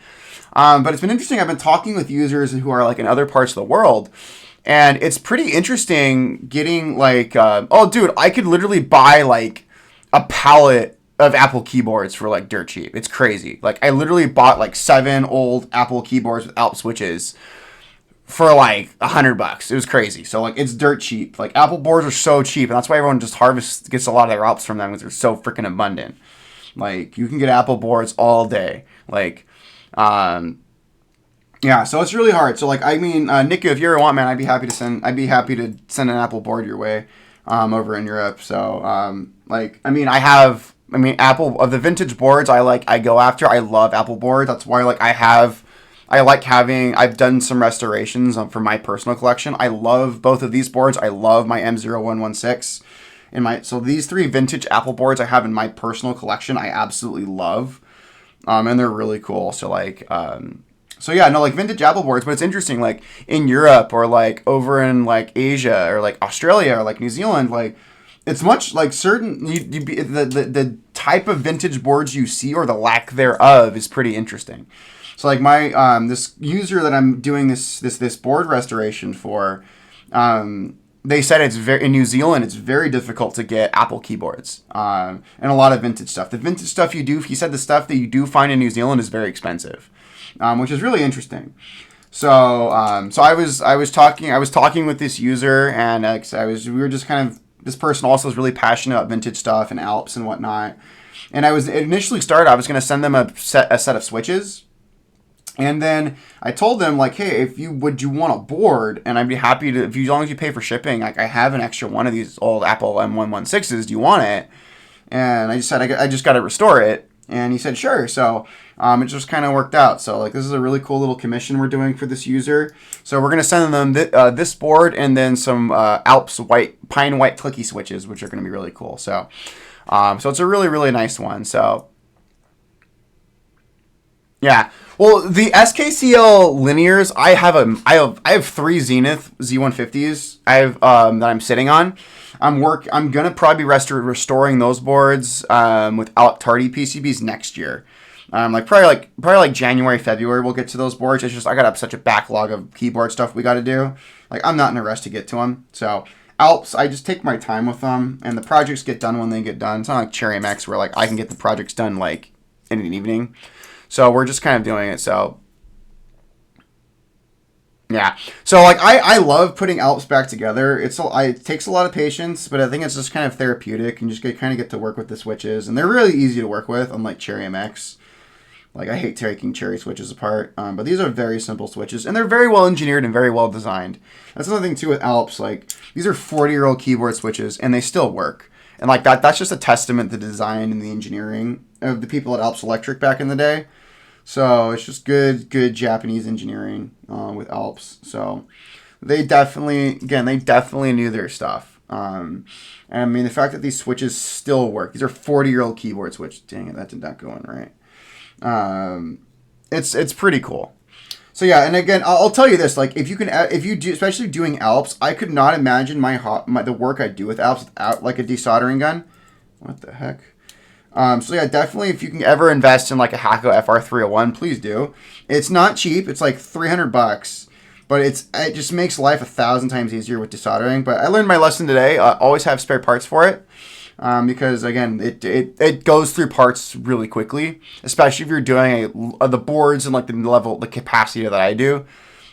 But it's been interesting. I've been talking with users who are like in other parts of the world, and it's pretty interesting getting like, oh, dude, I could literally buy like a pallet of Apple keyboards for like dirt cheap. It's crazy. Like I literally bought like 7 old Apple keyboards with Alps switches for like $100. It was crazy. So like it's dirt cheap. Like Apple boards are so cheap, and that's why everyone just gets a lot of their Alps from them, because they're so freaking abundant. Like you can get Apple boards all day. Like. Yeah, so it's really hard. So like, I mean, Nico, if you ever want, man, I'd be happy to send an Apple board your way, over in Europe. So, like, Apple of the vintage boards I go after. I love Apple boards. That's why like I've done some restorations for my personal collection. I love both of these boards. I love my m0116 so these 3 vintage Apple boards I have in my personal collection, I absolutely love. And they're really cool. So like, like vintage Apple boards, but it's interesting, like in Europe or like over in like Asia or like Australia or like New Zealand, like it's much like the type of vintage boards you see or the lack thereof is pretty interesting. So like my, this user that I'm doing this board restoration for, they said in New Zealand, it's very difficult to get Apple keyboards, and a lot of vintage stuff. The vintage stuff he said the stuff that you do find in New Zealand is very expensive, which is really interesting. So I was talking with this user, and this person also is really passionate about vintage stuff and Alps and whatnot. And I was going to send them a set of switches. And then I told them, like, hey, would you want a board? And I'd be happy to, as long as you pay for shipping, like, I have an extra one of these old Apple M0116s. Do you want it? And I just said, I just got to restore it. And he said, sure. So it just kind of worked out. So, like, this is a really cool little commission we're doing for this user. So we're going to send them this board and then some Alps pine white clicky switches, which are going to be really cool. So, so it's a really, really nice one. So, yeah. Well, the SKCL linears, I have 3 Zenith Z150s that I'm sitting on. I'm gonna probably be restoring those boards without tardy PCBs next year. Probably like January, February we'll get to those boards. It's just I got such a backlog of keyboard stuff we got to do. Like I'm not in a rush to get to them. So Alps, I just take my time with them, and the projects get done when they get done. It's not like Cherry MX where like I can get the projects done like in an evening. So we're just kind of doing it. So yeah. So like I love putting Alps back together. It takes a lot of patience, but I think it's just kind of therapeutic and just get to work with the switches, and they're really easy to work with, unlike Cherry MX. Like I hate taking Cherry switches apart, but these are very simple switches, and they're very well engineered and very well designed. That's another thing too with Alps. Like these are 40-year-old keyboard switches, and they still work. And like that's just a testament to the design and the engineering of the people at Alps Electric back in the day. So it's just good Japanese engineering with Alps. So they definitely knew their stuff. And I mean, the fact that these switches still work. These are 40-year-old keyboard switches. Dang it, that did not go in right. It's pretty cool. So yeah, and again, I'll tell you this: like if you do, especially doing Alps, I could not imagine the work I do with Alps without like a desoldering gun. What the heck? So yeah, definitely if you can ever invest in like a Hakko FR301, please do. It's not cheap. It's like $300, but it just makes life 1,000 times easier with desoldering. But I learned my lesson today. Always have spare parts for it. Because again, it goes through parts really quickly, especially if you're doing the boards and like the capacity that I do.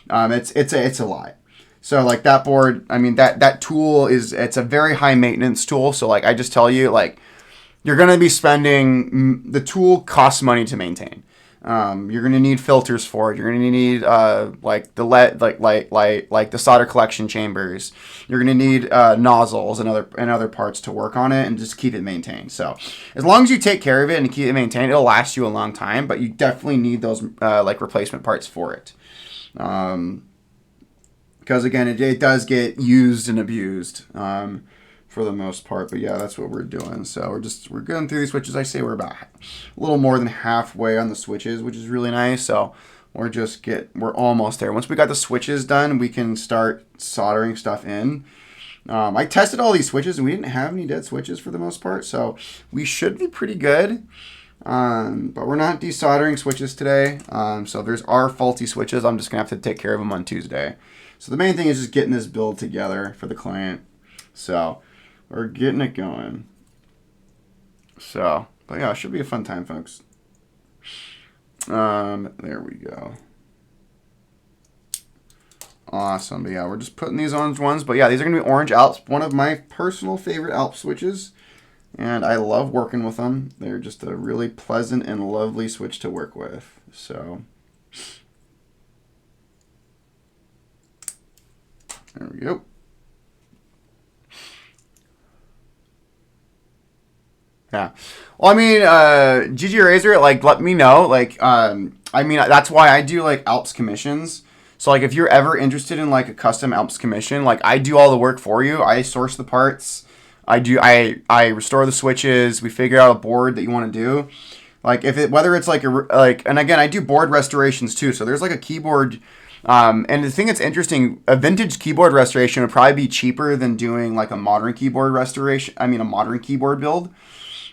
It's a lot. So like that board, I mean that tool it's a very high maintenance tool. So like I just tell you, like you're gonna be spending, the tool costs money to maintain. You're gonna need filters for it. You're gonna need like the like the solder collection chambers. You're gonna need nozzles and other parts to work on it and just keep it maintained. So as long as you take care of it and keep it maintained, it'll last you a long time. But you definitely need those like replacement parts for it. Because again, it does get used and abused for the most part. But yeah, that's what we're doing. So we're going through these switches. I say we're about a little more than halfway on the switches, which is really nice. So we're almost there. Once we got the switches done, we can start soldering stuff in. I tested all these switches and we didn't have any dead switches for the most part. So we should be pretty good. But we're not desoldering switches today. So if there's our faulty switches, I'm just gonna have to take care of them on Tuesday. So the main thing is just getting this build together for the client. So we're getting it going. So, but yeah, it should be a fun time, folks. There we go. Awesome. But yeah, we're just putting these orange ones. But yeah, these are gonna be orange Alps. One of my personal favorite Alps switches. And I love working with them. They're just a really pleasant and lovely switch to work with. So there we go. Yeah. Well, I mean, GG Razor, like, let me know. Like, I mean, that's why I do, like, Alps commissions. So, like, if you're ever interested in, like, a custom Alps commission, like, I do all the work for you. I source the parts. I restore the switches. We figure out a board that you want to do. Like, whether it's, like, and again, I do board restorations, too. So, there's, like, a keyboard. And the thing that's interesting, a vintage keyboard restoration would probably be cheaper than doing, like, a modern keyboard restoration. I mean, a modern keyboard build.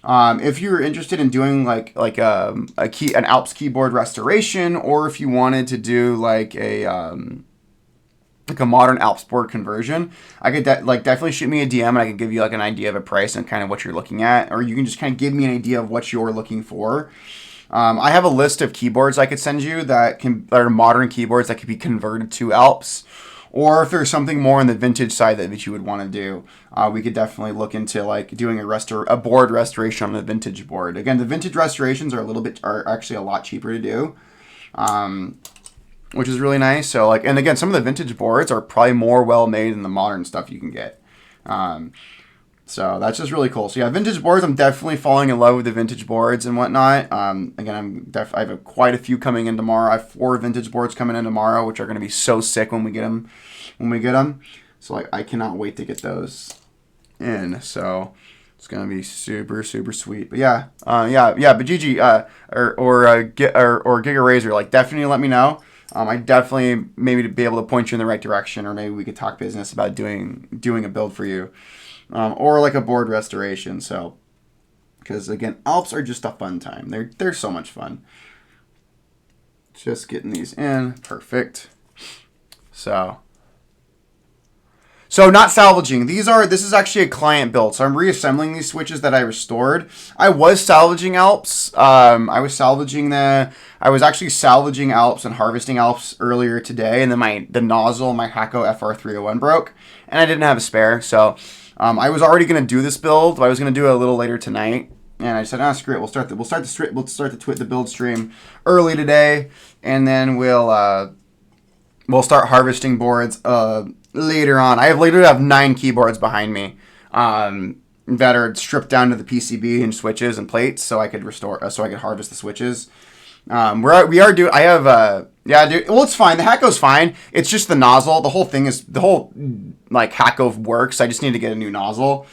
If you're interested in doing like an Alps keyboard restoration, or if you wanted to do like a modern Alps board conversion, I could definitely shoot me a DM and I can give you like an idea of a price and kind of what you're looking at, or you can just kind of give me an idea of what you're looking for. I have a list of keyboards I could send you that are modern keyboards that could be converted to Alps. Or if there's something more on the vintage side that you would want to do, we could definitely look into like doing a board restoration on the vintage board. Again, the vintage restorations are actually a lot cheaper to do, which is really nice. So like, and again, some of the vintage boards are probably more well made than the modern stuff you can get. So that's just really cool. So yeah, vintage boards, I'm definitely falling in love with the vintage boards and whatnot. Again, I have quite a few coming in tomorrow. I have 4 vintage boards coming in tomorrow, which are going to be so sick when we get them. So like, I cannot wait to get those in. So it's going to be super, super sweet. But yeah. But GG, or Giga Razor, like definitely let me know. I definitely maybe to be able to point you in the right direction, or maybe we could talk business about doing a build for you. Or like a board restoration. So, because again, Alps are just a fun time. They're so much fun. Just getting these in, perfect. So not salvaging. This is actually a client build. So I'm reassembling these switches that I restored. I was salvaging Alps. I was actually salvaging Alps and harvesting Alps earlier today, and then the nozzle, my Hakko FR301 broke, and I didn't have a spare. So I was already gonna do this build, but I was gonna do it a little later tonight, and I said, screw it. We'll start the build stream early today, and then we'll start harvesting boards later on. I literally have 9 keyboards behind me that are stripped down to the PCB and switches and plates, so I could harvest the switches. Well, it's fine. The Hakko's fine. It's just the nozzle. The whole like Hakko works. I just need to get a new nozzle.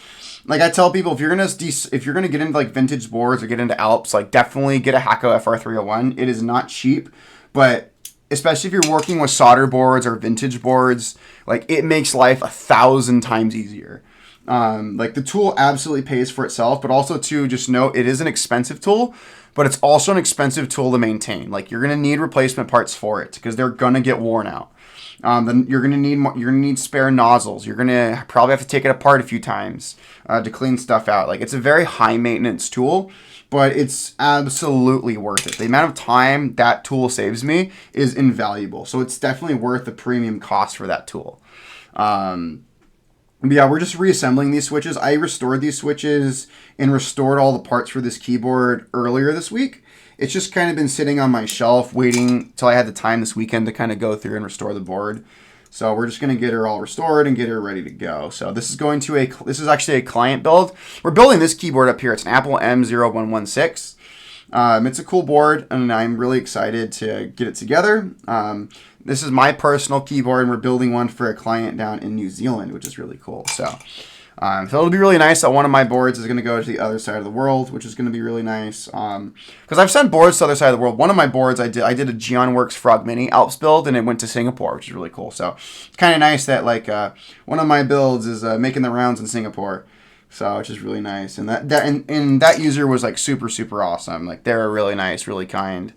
Like I tell people, if you're gonna get into like vintage boards or get into Alps, like definitely get a Hakko FR301. It is not cheap, but especially if you're working with solder boards or vintage boards, like it makes life 1,000 times easier. Like the tool absolutely pays for itself, but also too, just note it is an expensive tool, but it's also an expensive tool to maintain. Like you're gonna need replacement parts for it because they're gonna get worn out. Then you're gonna need spare nozzles. You're gonna probably have to take it apart a few times to clean stuff out. Like it's a very high maintenance tool, but it's absolutely worth it. The amount of time that tool saves me is invaluable. So it's definitely worth the premium cost for that tool. But yeah, we're just reassembling these switches. I restored these switches and restored all the parts for this keyboard earlier this week. It's just kind of been sitting on my shelf waiting till I had the time this weekend to kind of go through and restore the board. So we're just going to get her all restored and get her ready to go. So this is actually a client build. We're building this keyboard up here. It's an Apple M0116. It's a cool board, and I'm really excited to get it together. This is my personal keyboard, and we're building one for a client down in New Zealand, which is really cool. So it'll be really nice that one of my boards is going to go to the other side of the world, which is going to be really nice. Because I've sent boards to the other side of the world. One of my boards, I did a GeonWorks Frog Mini Alps build, and it went to Singapore, which is really cool. So it's kind of nice that one of my builds is making the rounds in Singapore. So which is really nice. And that user was like super, super awesome. Like they were really nice, really kind.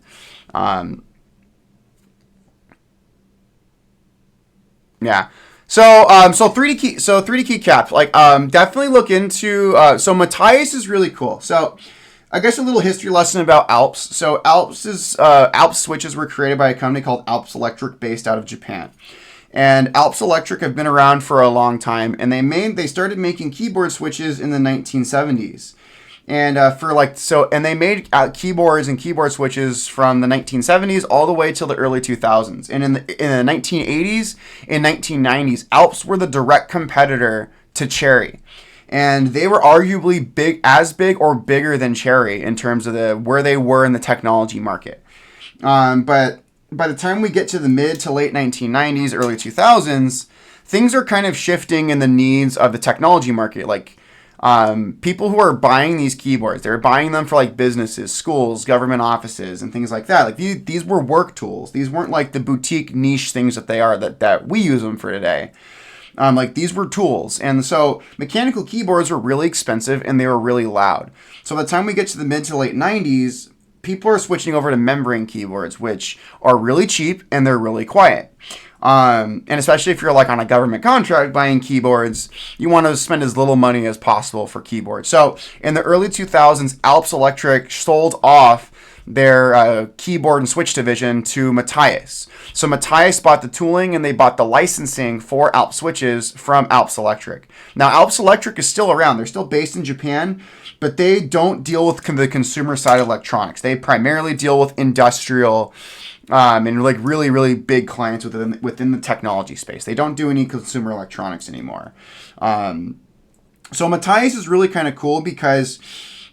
Yeah. So 3D keycaps, definitely look into, so Matthias is really cool. So I guess a little history lesson about Alps. So Alps switches were created by a company called Alps Electric based out of Japan. And Alps Electric have been around for a long time, and they started making keyboard switches in the 1970s. And they made keyboards and keyboard switches from the 1970s all the way till the early 2000s. And in the 1980s and 1990s, Alps were the direct competitor to Cherry. And they were arguably big or bigger than Cherry in terms of where they were in the technology market. But by the time we get to the mid to late 1990s, early 2000s, things are kind of shifting in the needs of the technology market. People who are buying these keyboards, they're buying them for like businesses, schools, government offices, and things like that. Like these were work tools. These weren't like the boutique niche things that they are that we use them for today. These were tools. And so mechanical keyboards were really expensive and they were really loud. So by the time we get to the mid to late 90s, people are switching over to membrane keyboards, which are really cheap and they're really quiet. And especially if you're like on a government contract buying keyboards, you want to spend as little money as possible for keyboards. So in the early 2000s, Alps Electric sold off their keyboard and switch division to Matthias. So Matthias bought the tooling and they bought the licensing for Alps switches from Alps Electric. Now Alps Electric is still around. They're still based in Japan, but they don't deal with the consumer side of electronics. They primarily deal with industrial and like really, really big clients within the technology space. They don't do any consumer electronics anymore. So Matthias is really kind of cool because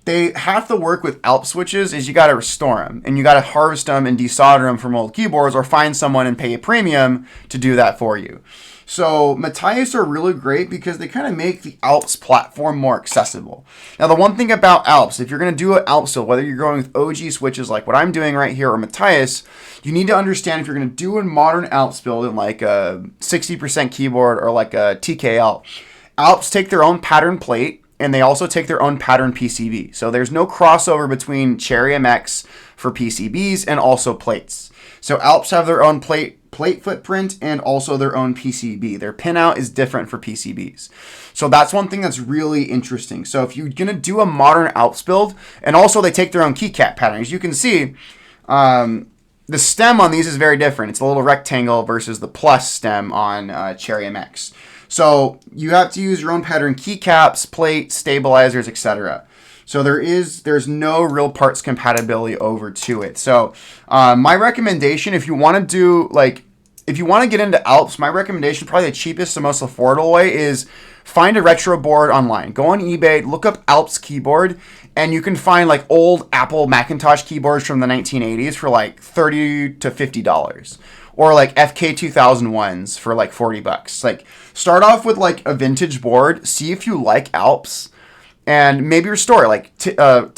they have to work with Alps switches is you got to restore them and you got to harvest them and desolder them from old keyboards or find someone and pay a premium to do that for you. So Matthias are really great because they kind of make the Alps platform more accessible. Now the one thing about Alps, if you're going to do an Alps build, whether you're going with OG switches like what I'm doing right here or Matthias, you need to understand if you're going to do a modern Alps build in like a 60% keyboard or like a TKL, Alps take their own pattern plate and they also take their own pattern PCB. So there's no crossover between Cherry MX for PCBs and also plates. So Alps have their own plate footprint and also their own PCB. Their pinout is different for PCBs. So that's one thing that's really interesting. So if you're going to do a modern Alps build, and also they take their own keycap pattern. As you can see, the stem on these is very different. It's a little rectangle versus the plus stem on Cherry MX. So you have to use your own pattern keycaps, plates, stabilizers, etc. So there's no real parts compatibility over to it. So my recommendation, if you want to get into Alps, my recommendation, probably the cheapest and most affordable way, is find a retro board online. Go on eBay, look up Alps keyboard, and you can find like old Apple Macintosh keyboards from the 1980s for like $30 to $50. Or like FK2001s for like $40. Like start off with like a vintage board, see if you like Alps, and maybe restore. Like take the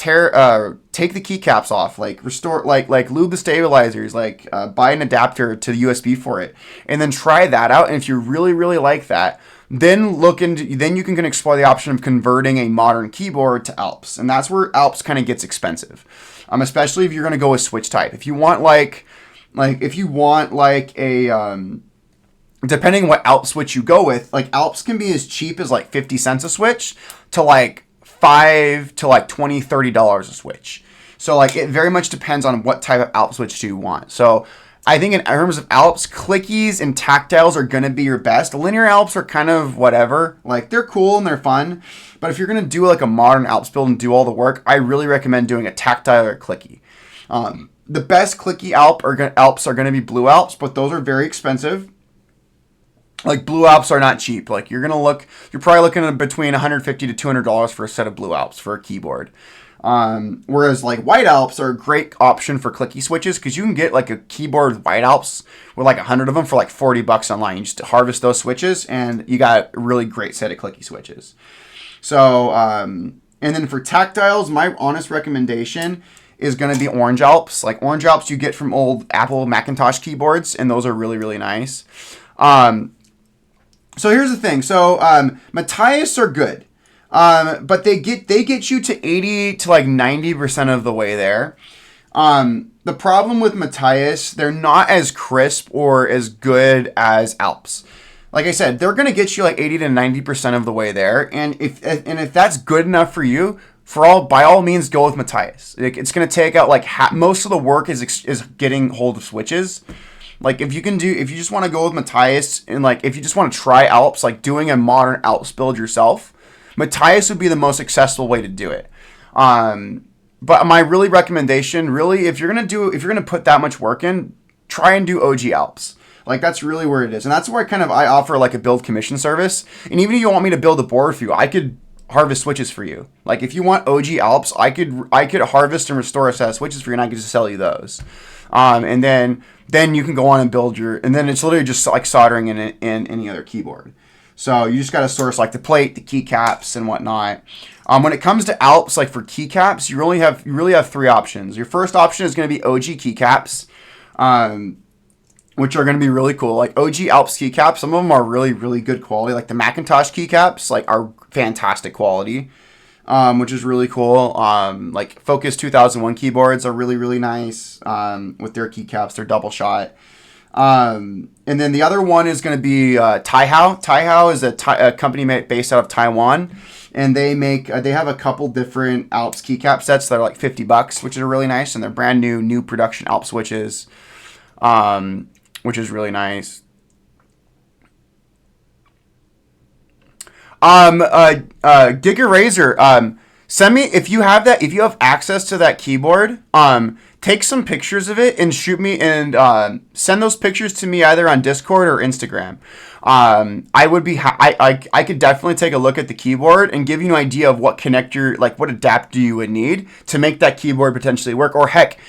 keycaps off. Like restore. Like lube the stabilizers. Like buy an adapter to the USB for it, and then try that out. And if you really really like that, then you can explore the option of converting a modern keyboard to Alps, and that's where Alps kind of gets expensive. Especially if you're going to go with switch type. If you want depending what Alps switch you go with, like Alps can be as cheap as like 50 cents a switch to like $5 to like $20, $30 a switch. So like it very much depends on what type of Alps switch do you want. So I think in terms of Alps, clickies and tactiles are going to be your best. Linear Alps are kind of whatever. Like they're cool and they're fun. But if you're going to do like a modern Alps build and do all the work, I really recommend doing a tactile or clicky. The best clicky Alps are going to be blue Alps, but those are very expensive. Like blue Alps are not cheap. Like you're probably looking at between $150 to $200 for a set of blue Alps for a keyboard. Whereas like white Alps are a great option for clicky switches because you can get like a keyboard with white Alps with like 100 of them for like $40 online. You just harvest those switches and you got a really great set of clicky switches. So, and then for tactiles, my honest recommendation is going to be Orange Alps. Like Orange Alps you get from old Apple Macintosh keyboards, and those are really, really nice. So here's the thing. So Matthias are good. But they get you to 80 to like 90% of the way there. The problem with Matthias, they're not as crisp or as good as Alps. Like I said, they're going to get you like 80 to 90% of the way there. And if that's good enough for you, by all means, go with Matthias. It's going to take out like most of the work is getting hold of switches. Like if you just want to go with Matthias and like if you just want to try Alps, like doing a modern Alps build yourself, Matthias would be the most accessible way to do it. But my really recommendation, if you're gonna put that much work in, try and do OG Alps. Like that's really where it is, and that's where I offer like a build commission service. And even if you want me to build a board for you, I could harvest switches for you. Like if you want OG Alps, I could harvest and restore a set of switches for you, and I could just sell you those. And then you can go on and build and then it's literally just like soldering in any other keyboard. So you just got to source like the plate, the keycaps, and whatnot. When it comes to Alps, like for keycaps, you really have three options. Your first option is going to be OG keycaps, which are going to be really cool. Like OG Alps keycaps, some of them are really, really good quality. Like the Macintosh keycaps, like are fantastic quality, which is really cool. Like Focus 2001 keyboards are really, really nice with their keycaps. They're double shot. And then the other one is going to be Taihao. Taihao is a company based out of Taiwan, and they have a couple different Alps keycap sets that are like $50, which are really nice, and they're brand new production Alps switches, which is really nice. Giga Razor, send me if you have access to that keyboard. Take some pictures of it and shoot me and send those pictures to me either on Discord or Instagram. I would be I could definitely take a look at the keyboard and give you an idea of what connector, like what adapter you would need to make that keyboard potentially work. Or heck,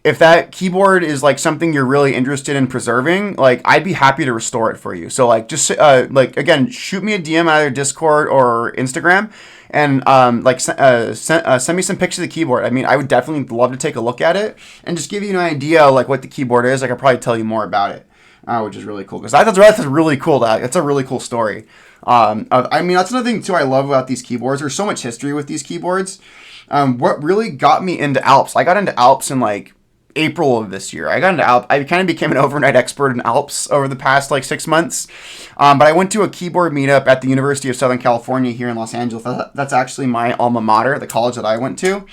if that keyboard is like something you're really interested in preserving, like I'd be happy to restore it for you. So like just like again, shoot me a DM either Discord or Instagram. And send me some pictures of the keyboard. I mean, I would definitely love to take a look at it and just give you an idea like what the keyboard is. I could probably tell you more about it, which is really cool because I thought that's really cool. That's a really cool story. I mean, that's another thing too I love about these keyboards. There's so much history with these keyboards. What really got me into Alps? I got into Alps in like April of this year. I got into Alps. I kind of became an overnight expert in Alps over the past like 6 months. But I went to a keyboard meetup at the University of Southern California here in Los Angeles. That's actually my alma mater, the college that I went to.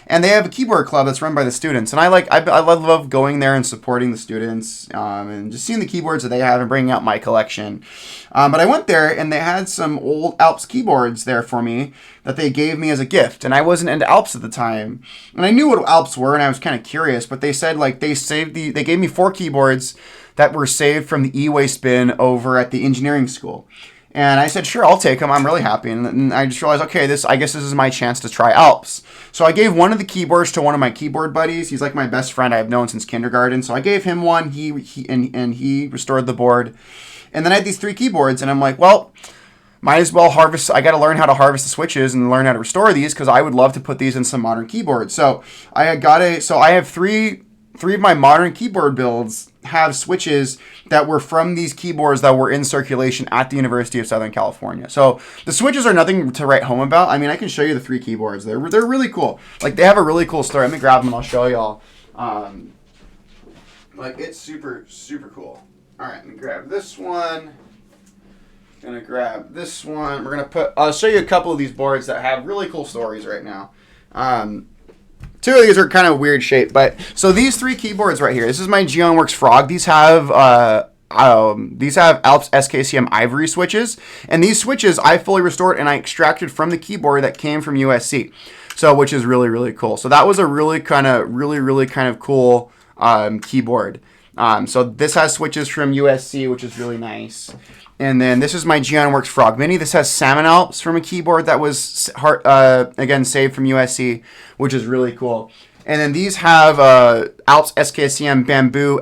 And they have a keyboard club that's run by the students. And I love going there and supporting the students and just seeing the keyboards that they have and bringing out my collection. But I went there and they had some old Alps keyboards there for me that they gave me as a gift. And I wasn't into Alps at the time. And I knew what Alps were and I was kind of curious. But they said like they gave me 4 keyboards that were saved from the e-waste bin over at the engineering school. And I said, sure, I'll take them. I'm really happy. And I just realized, okay, I guess this is my chance to try Alps. So I gave one of the keyboards to one of my keyboard buddies. He's like my best friend I've known since kindergarten. So I gave him one. He restored the board. And then I had these 3 keyboards. And I'm like, well, might as well harvest. I got to learn how to harvest the switches and learn how to restore these because I would love to put these in some modern keyboards. So I have 3 of my modern keyboard builds have switches that were from these keyboards that were in circulation at the University of Southern California. So the switches are nothing to write home about. I mean, I can show you the 3 keyboards. They're really cool. Like they have a really cool story. Let me grab them and I'll show y'all. Like it's super, super cool. All right, let me grab this one. Gonna grab this one. I'll show you a couple of these boards that have really cool stories right now. 2 of these are kind of weird shape, but so these 3 keyboards right here. This is my Geonworks Frog. These have Alps SKCM Ivory switches, and these switches I fully restored and I extracted from the keyboard that came from USC. So which is really, really cool. So that was a really kind of cool keyboard. So this has switches from USC, which is really nice. And then this is my GeonWorks Frog Mini. This has Salmon Alps from a keyboard that was, again, saved from USC, which is really cool. And then these have Alps SKCM Bamboo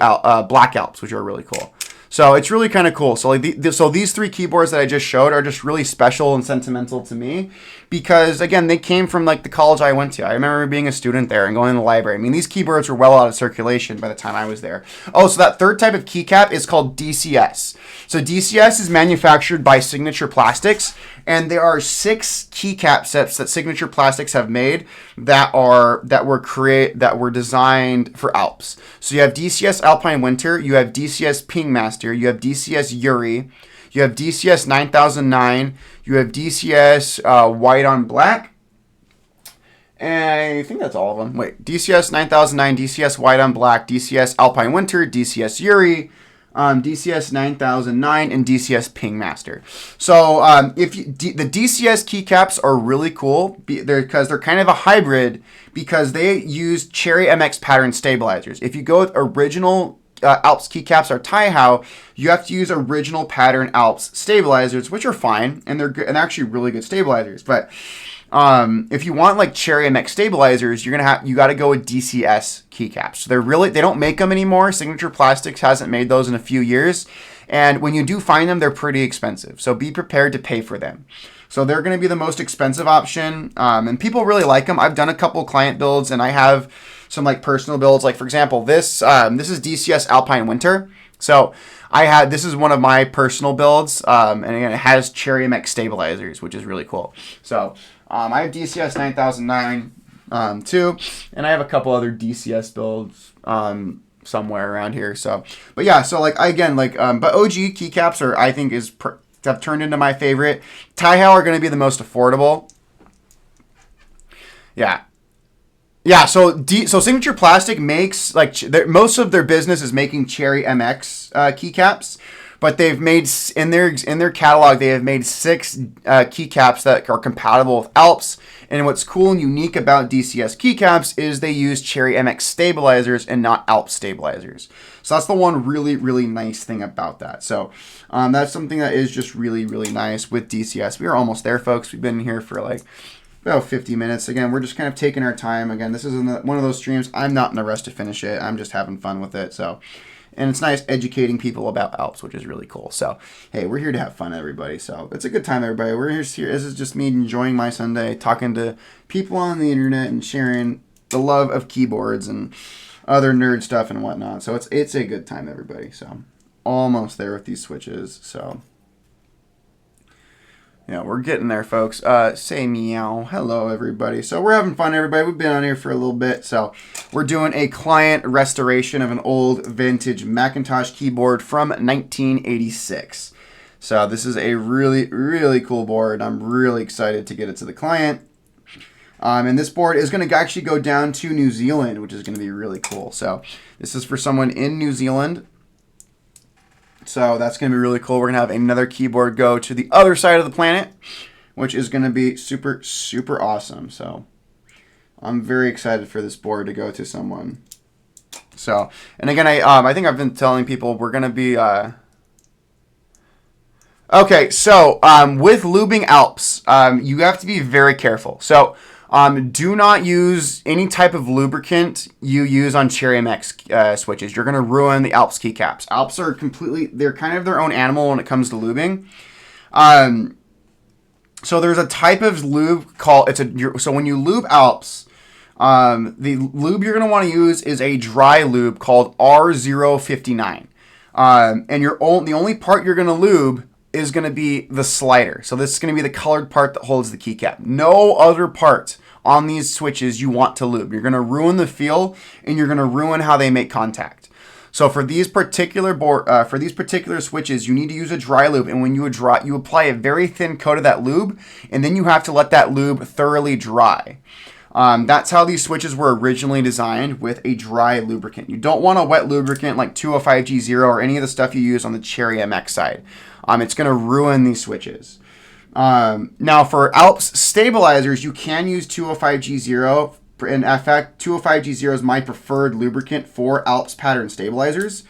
Black Alps, which are really cool. So it's really kind of cool. So like so these three keyboards that I just showed are just really special and sentimental to me because, again, they came from like the college I went to. I remember being a student there and going to the library. I mean, these keyboards were well out of circulation by the time I was there. Oh, so that third type of keycap is called DCS. So DCS is manufactured by Signature Plastics, and there are 6 keycap sets that Signature Plastics have made that were designed for Alps. So you have DCS Alpine Winter, you have DCS Ping Master, you have DCS Yuri, you have DCS 9009, you have DCS White on Black, and I think that's all of them. Wait, DCS 9009, DCS White on Black, DCS Alpine Winter, DCS Yuri, DCS 9009, and DCS Ping Master. So the DCS keycaps are really cool because they're kind of a hybrid because they use Cherry MX pattern stabilizers. If you go with original Alps keycaps or Taihao, you have to use original pattern Alps stabilizers, which are fine, and they're good, and actually really good stabilizers. But if you want like Cherry MX stabilizers, you got to go with DCS keycaps. So they don't make them anymore. Signature Plastics hasn't made those in a few years, and when you do find them, they're pretty expensive. So be prepared to pay for them. So they're going to be the most expensive option, and people really like them. I've done a couple client builds, and I have some like personal builds. Like for example, this is DCS Alpine Winter. So this is one of my personal builds, and again, it has Cherry MX stabilizers, which is really cool. So I have DCS 9009 too, and I have a couple other DCS builds somewhere around here. So, but yeah, so like but OG keycaps have turned into my favorite. Taihao are going to be the most affordable. Yeah. Yeah, so Signature Plastic makes most of their business is making Cherry MX keycaps, but they've made in their catalog they have made 6 keycaps that are compatible with Alps. And what's cool and unique about DCS keycaps is they use Cherry MX stabilizers and not Alps stabilizers. So that's the one really, really nice thing about that. So that's something that is just really, really nice with DCS. We are almost there, folks. We've been here for like about 50 minutes. Again, we're just kind of taking our time. Again, this isn't one of those streams. I'm not in a rush to finish it. I'm just having fun with it. So, and it's nice educating people about Alps, which is really cool. So, hey, we're here to have fun, everybody. So it's a good time, everybody. We're here. This is just me enjoying my Sunday, talking to people on the internet and sharing the love of keyboards and other nerd stuff and whatnot. So it's a good time, everybody. So almost there with these switches. So yeah, we're getting there, folks. Say meow. Hello, everybody. So we're having fun, everybody. We've been on here for a little bit. So we're doing a client restoration of an old vintage Macintosh keyboard from 1986. So this is a really, really cool board. I'm really excited to get it to the client. And this board is going to actually go down to New Zealand, which is going to be really cool. So this is for someone in New Zealand. So that's going to be really cool. We're going to have another keyboard go to the other side of the planet, which is going to be super, super awesome. So I'm very excited for this board to go to someone. So, and again, I think I've been telling people we're going to be... Okay, so with lubing Alps, you have to be very careful. So do not use any type of lubricant you use on Cherry MX switches. You're going to ruin the Alps keycaps. Alps are they're kind of their own animal when it comes to lubing. So there's a type of lube so when you lube Alps, the lube you're going to want to use is a dry lube called R059. And the only part you're going to lube is going to be the slider. So this is going to be the colored part that holds the keycap. No other part on these switches you want to lube. You're going to ruin the feel and you're going to ruin how they make contact. So for these particular switches, you need to use a dry lube, and when you apply a very thin coat of that lube, and then you have to let that lube thoroughly dry. That's how these switches were originally designed, with a dry lubricant. You don't want a wet lubricant like 205G0 or any of the stuff you use on the Cherry MX side. It's going to ruin these switches. Now for Alps stabilizers, you can use 205G0. In fact, 205G0 is my preferred lubricant for Alps pattern stabilizers.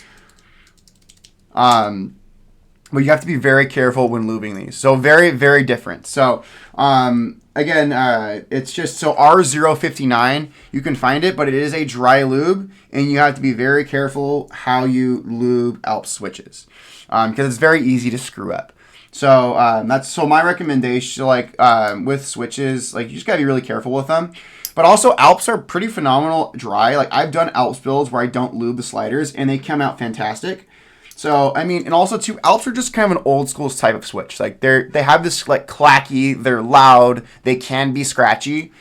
But you have to be very careful when lubing these. So very, very different. So again, it's just, so R059, you can find it, but it is a dry lube, and you have to be very careful how you lube Alps switches, because it's very easy to screw up. So so my recommendation, like with switches, like you just gotta be really careful with them. But also Alps are pretty phenomenal dry. Like I've done Alps builds where I don't lube the sliders, and they come out fantastic. So, I mean, and also too, Alps are just kind of an old school type of switch. Like they have this like clacky, they're loud, they can be scratchy.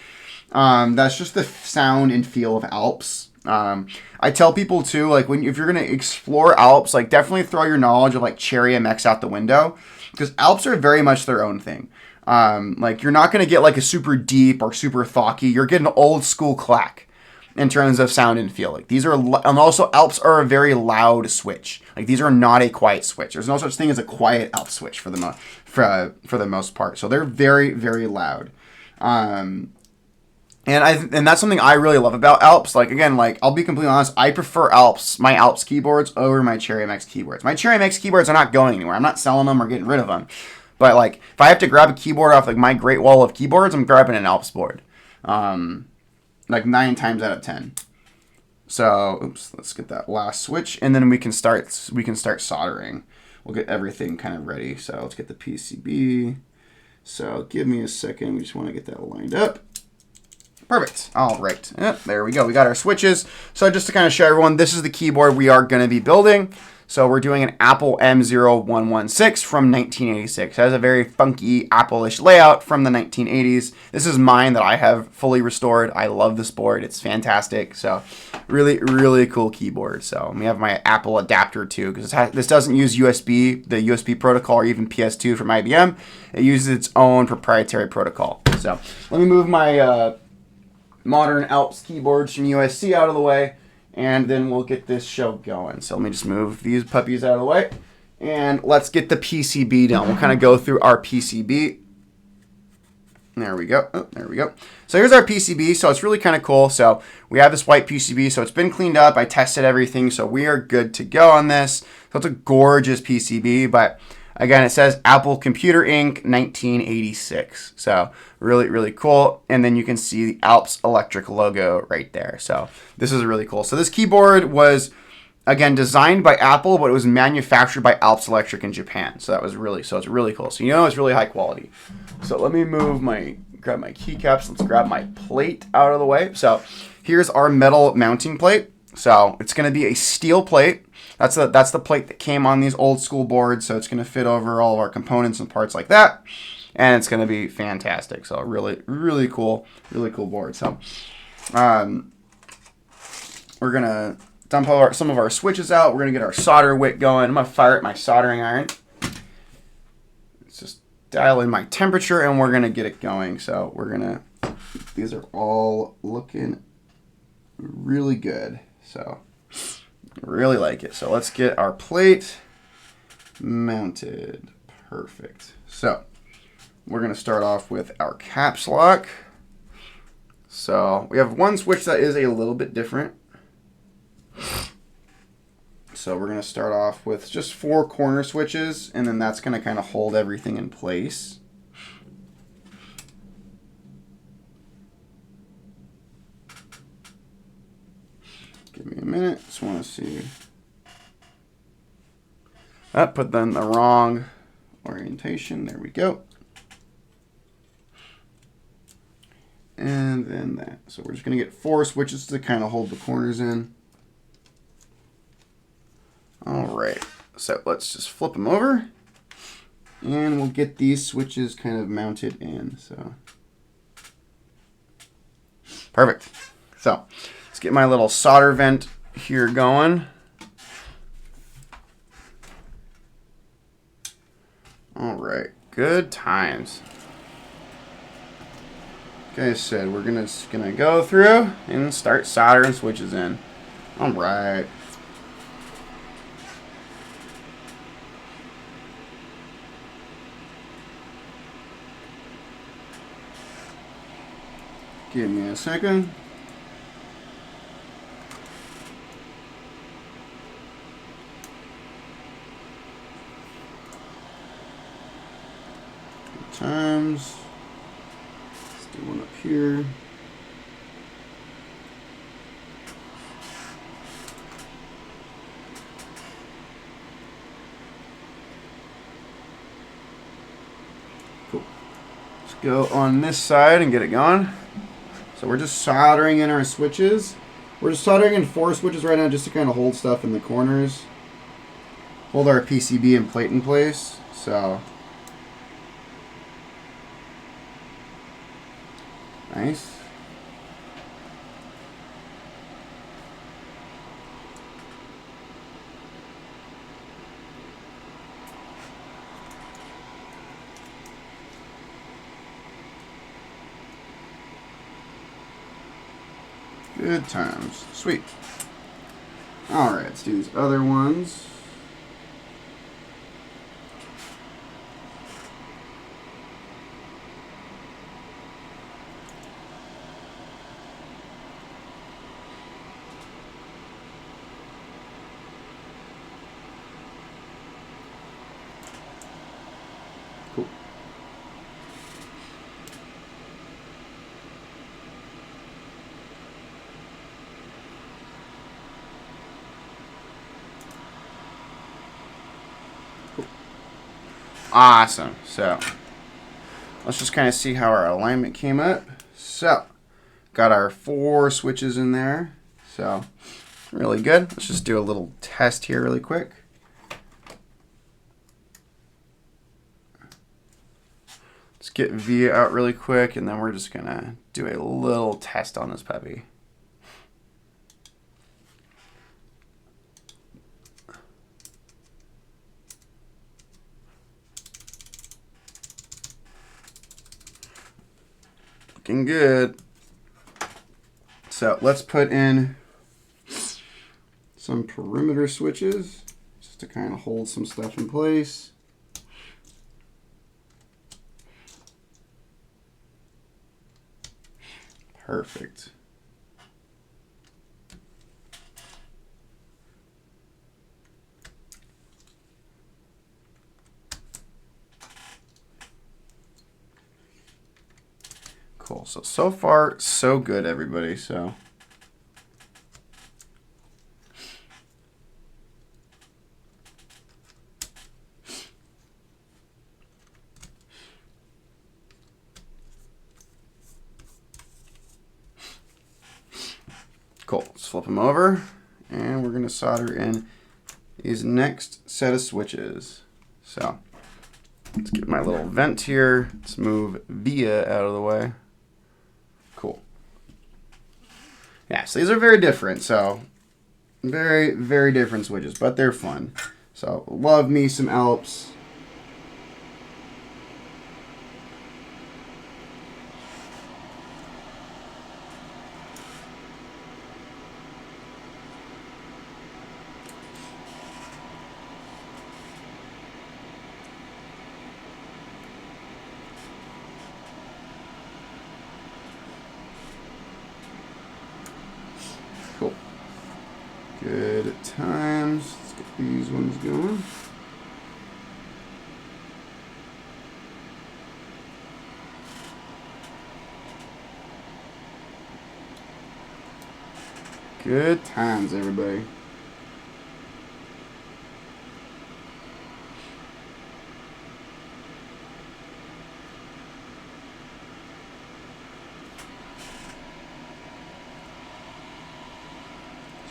That's just the sound and feel of Alps. I tell people too, like if you're gonna explore Alps, like definitely throw your knowledge of like Cherry MX out the window, because Alps are very much their own thing. Like you're not gonna get like a super deep or super thocky. You're getting old school clack in terms of sound and feel. Like these are, and also Alps are a very loud switch. Like these are not a quiet switch. There's no such thing as a quiet Alps switch for the most part. So they're very, very loud. And that's something I really love about Alps. Like again, like I'll be completely honest, I prefer my Alps keyboards over my Cherry MX keyboards. My Cherry MX keyboards are not going anywhere. I'm not selling them or getting rid of them. But like if I have to grab a keyboard off like my great wall of keyboards, I'm grabbing an Alps board. Like 9 times out of 10. So, oops, let's get that last switch, and then we can start soldering. We'll get everything kind of ready. So let's get the PCB. So give me a second. We just want to get that lined up. Perfect. All right. Yep, there we go. We got our switches. So just to kind of show everyone, this is the keyboard we are going to be building. So we're doing an Apple m0116 from 1986. It has a very funky Apple-ish layout from the 1980s. This is mine that I have fully restored. I love this board. It's fantastic. So really, really cool keyboard. So we have my Apple adapter too, because this doesn't use USB, the USB protocol, or even PS2 from IBM. It uses its own proprietary protocol. So let me move my modern Alps keyboards from USC out of the way, and then we'll get this show going. So let me just move these puppies out of the way, and let's get the PCB done. We'll kind of go through our PCB. There we go. Oh, there we go. So here's our PCB. So it's really kind of cool. So we have this white PCB. So it's been cleaned up. I tested everything. So we are good to go on this. So it's a gorgeous PCB, but again, it says Apple Computer Inc. 1986. So really, really cool. And then you can see the Alps Electric logo right there. So this is really cool. So this keyboard was, again, designed by Apple, but it was manufactured by Alps Electric in Japan. So it's really cool. So it's really high quality. So let me grab my keycaps. Let's grab my plate out of the way. So here's our metal mounting plate. So it's going to be a steel plate. That's the plate that came on these old school boards. So it's going to fit over all of our components and parts like that. And it's going to be fantastic. So really, really cool board. So we're going to dump some of our switches out. We're going to get our solder wick going. I'm going to fire at my soldering iron. Let's just dial in my temperature, and we're going to get it going. So these are all looking really good. So really like it. So let's get our plate mounted. Perfect. So we're going to start off with our caps lock. So we have one switch that is a little bit different. So we're going to start off with just 4 corner switches, and then that's going to kind of hold everything in place. Give me a minute. Just want to see. Put them in the wrong orientation. There we go. And then that. So we're just going to get 4 switches to kind of hold the corners in. All right. So let's just flip them over, and we'll get these switches kind of mounted in. So perfect. So let's get my little solder vent here going. All right. Good times. Like I said, we're gonna go through and start soldering switches in. All right. Give me a second. Good times. Let's do one up here. Cool. Let's go on this side and get it going. So we're just soldering in our switches. We're just soldering in 4 switches right now just to kind of hold stuff in the corners. Hold our PCB and plate in place. So nice. Good times. Sweet. Alright, let's do these other ones. Cool. Awesome. So let's just kind of see how our alignment came up. So got our 4 switches in there. So really good. Let's just do a little test here really quick. Let's get V out really quick, and then we're just gonna do a little test on this puppy. Looking good. So let's put in some perimeter switches just to kind of hold some stuff in place. Perfect. Cool. So far, so good, everybody. So cool. Let's flip them over, and we're going to solder in these next set of switches. So let's get my little vent here. Let's move Via out of the way. Cool. Yeah, so these are very different. So very, very different switches, but they're fun. So love me some Alps. Cool. Good times. Let's get these ones going. Good times, everybody.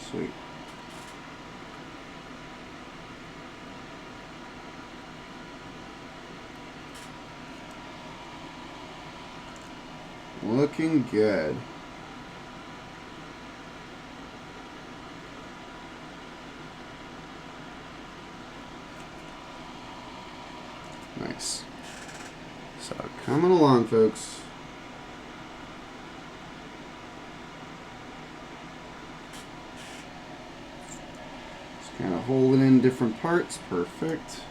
Sweet. Looking good. Nice. So coming along, folks. Just kind of hold it in different parts. Perfect.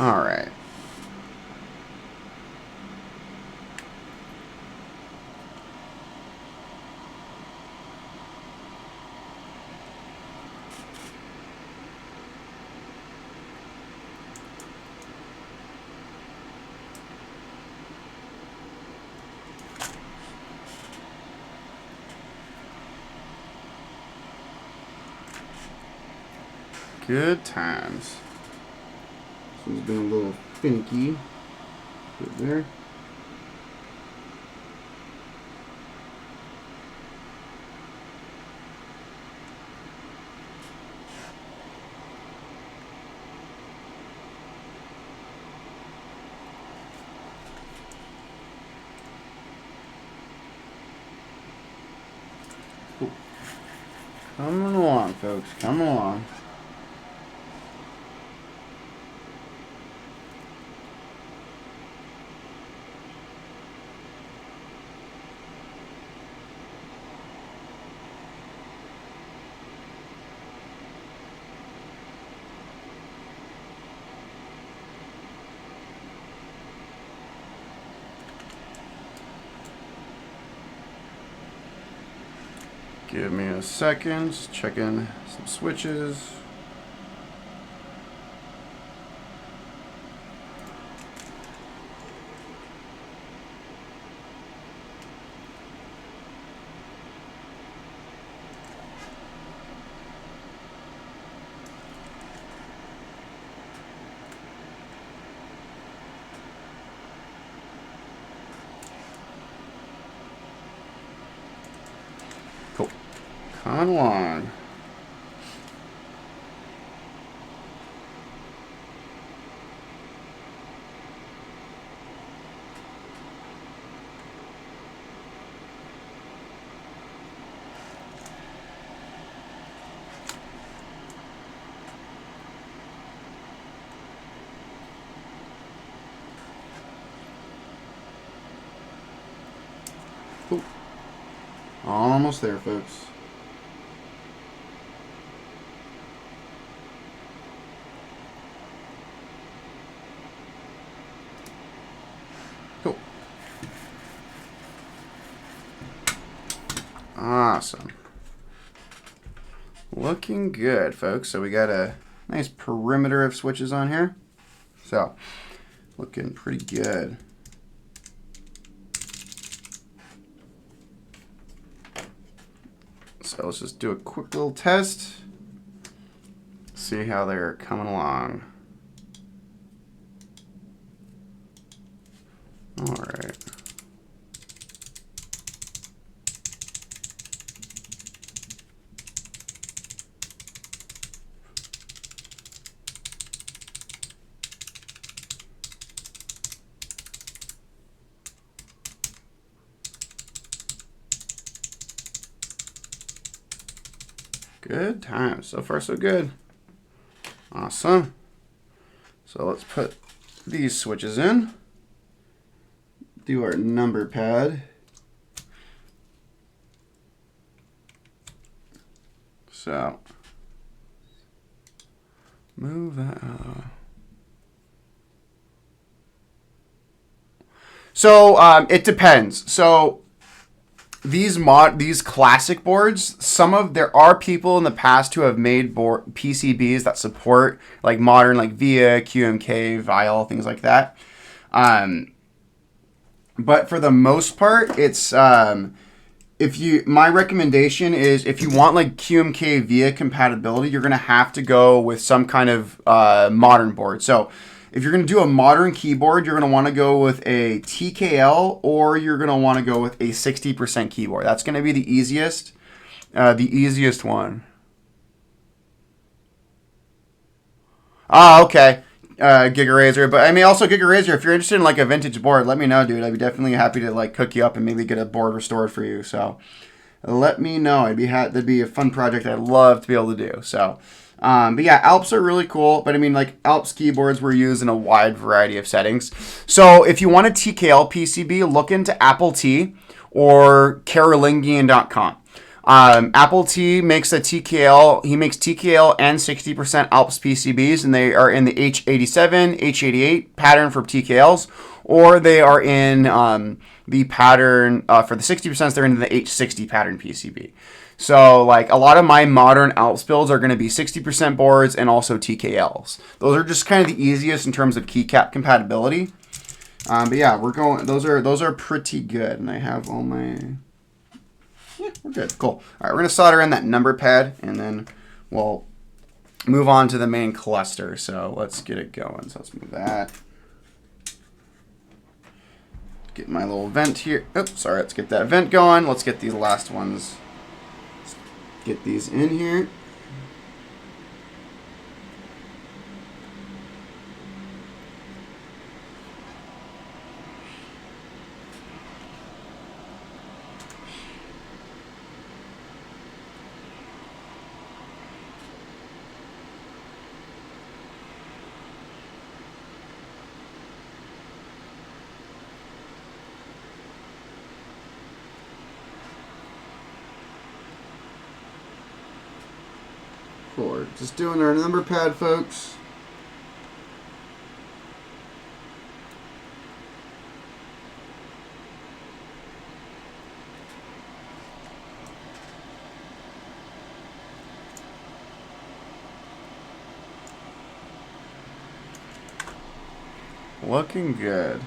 All right. Good times. This one's been a little finicky. Good there. Cool. Coming along, folks. Coming along. Give me a second, just checking some switches. Cool. Come along. Cool. Almost there, folks. Cool. Awesome. Looking good, folks. So we got a nice perimeter of switches on here. So, looking pretty good. So let's just do a quick little test. See how they're coming along. All right. Good times. So far, so good. Awesome. So let's put these switches in. Do our number pad. So move that out. So it depends. So these classic boards, there are people in the past who have made PCBs that support like modern, like VIA, QMK, VIAL, things like that. But for the most part, it's my recommendation is if you want like QMK VIA compatibility, you're gonna have to go with some kind of modern board. So if you're going to do a modern keyboard, you're going to want to go with a TKL or you're going to want to go with a 60% keyboard. That's going to be the easiest one. Okay. Giga Razor. But I mean, also Giga Razor, if you're interested in like a vintage board, let me know, dude. I'd be definitely happy to like cook you up and maybe get a board restored for you. So let me know. That'd be a fun project I'd love to be able to do. So but yeah, Alps are really cool. But I mean, like Alps keyboards were used in a wide variety of settings. So if you want a TKL PCB, look into Apple T or Carolingian.com. Apple T makes a TKL. He makes TKL and 60% Alps PCBs, and they are in the H87, H88 pattern for TKLs, or they are in the pattern for the 60%. They're in the H60 pattern PCB. So, like, a lot of my modern Alps builds are going to be 60% boards and also TKLs. Those are just kind of the easiest in terms of keycap compatibility. But yeah, we're going. Those are pretty good, and I have all my. Yeah, we're good. Cool. All right, we're gonna solder in that number pad, and then we'll move on to the main cluster. So let's get it going. So let's move that. Get my little vent here. Oops, sorry. Let's get that vent going. Let's get these last ones. Let's get these in here. Cool. Just doing our number pad, folks. Looking good.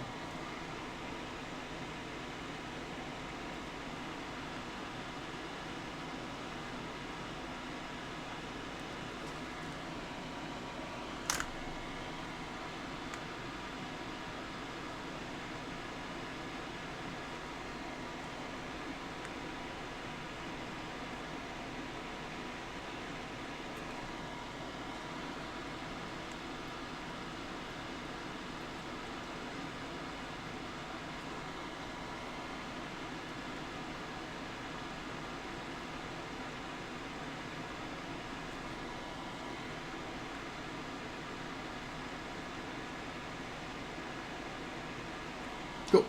Cool.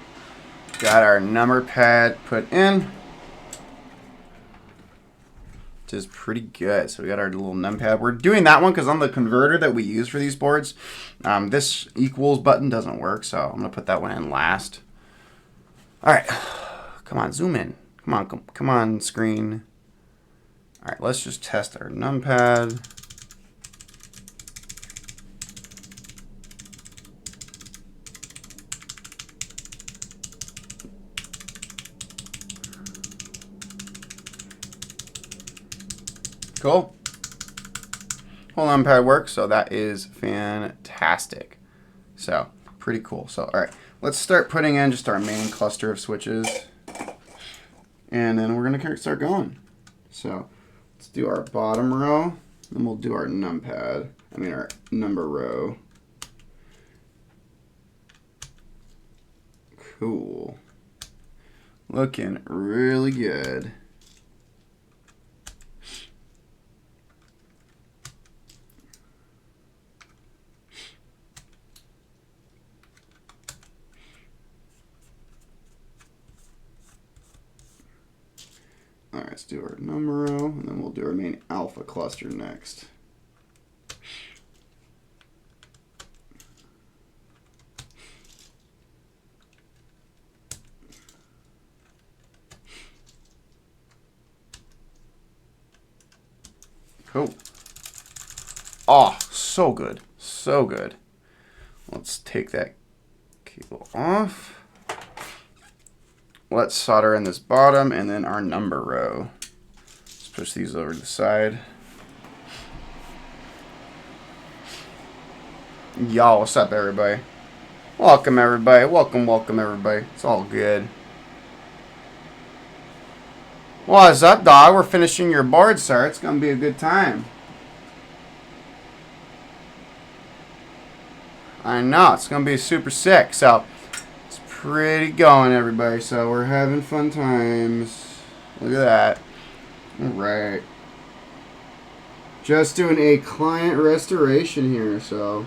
Got our number pad put in, which is pretty good. So we got our little num pad. We're doing that one because on the converter that we use for these boards, this equals button doesn't work. So I'm gonna put that one in last. All right, come on, zoom in. Come on, screen. All right, let's just test our num pad. Cool. Whole num pad works, so that is fantastic. So pretty cool. So all right, let's start putting in just our main cluster of switches, and then we're gonna start going. So let's do our bottom row, then we'll do our num pad. I mean our number row. Cool. Looking really good. All right, let's do our number row, and then we'll do our main alpha cluster next. Cool. Oh, so good. So good. Let's take that cable off. Let's solder in this bottom and then our number row. Let's push these over to the side. Y'all, what's up, everybody? Welcome, everybody. Welcome, everybody. It's all good. What's up, dog? We're finishing your board, sir. It's going to be a good time. I know. It's going to be super sick. So, it's pretty going, everybody. So, we're having fun times. Look at that. All right. Just doing a client restoration here. So,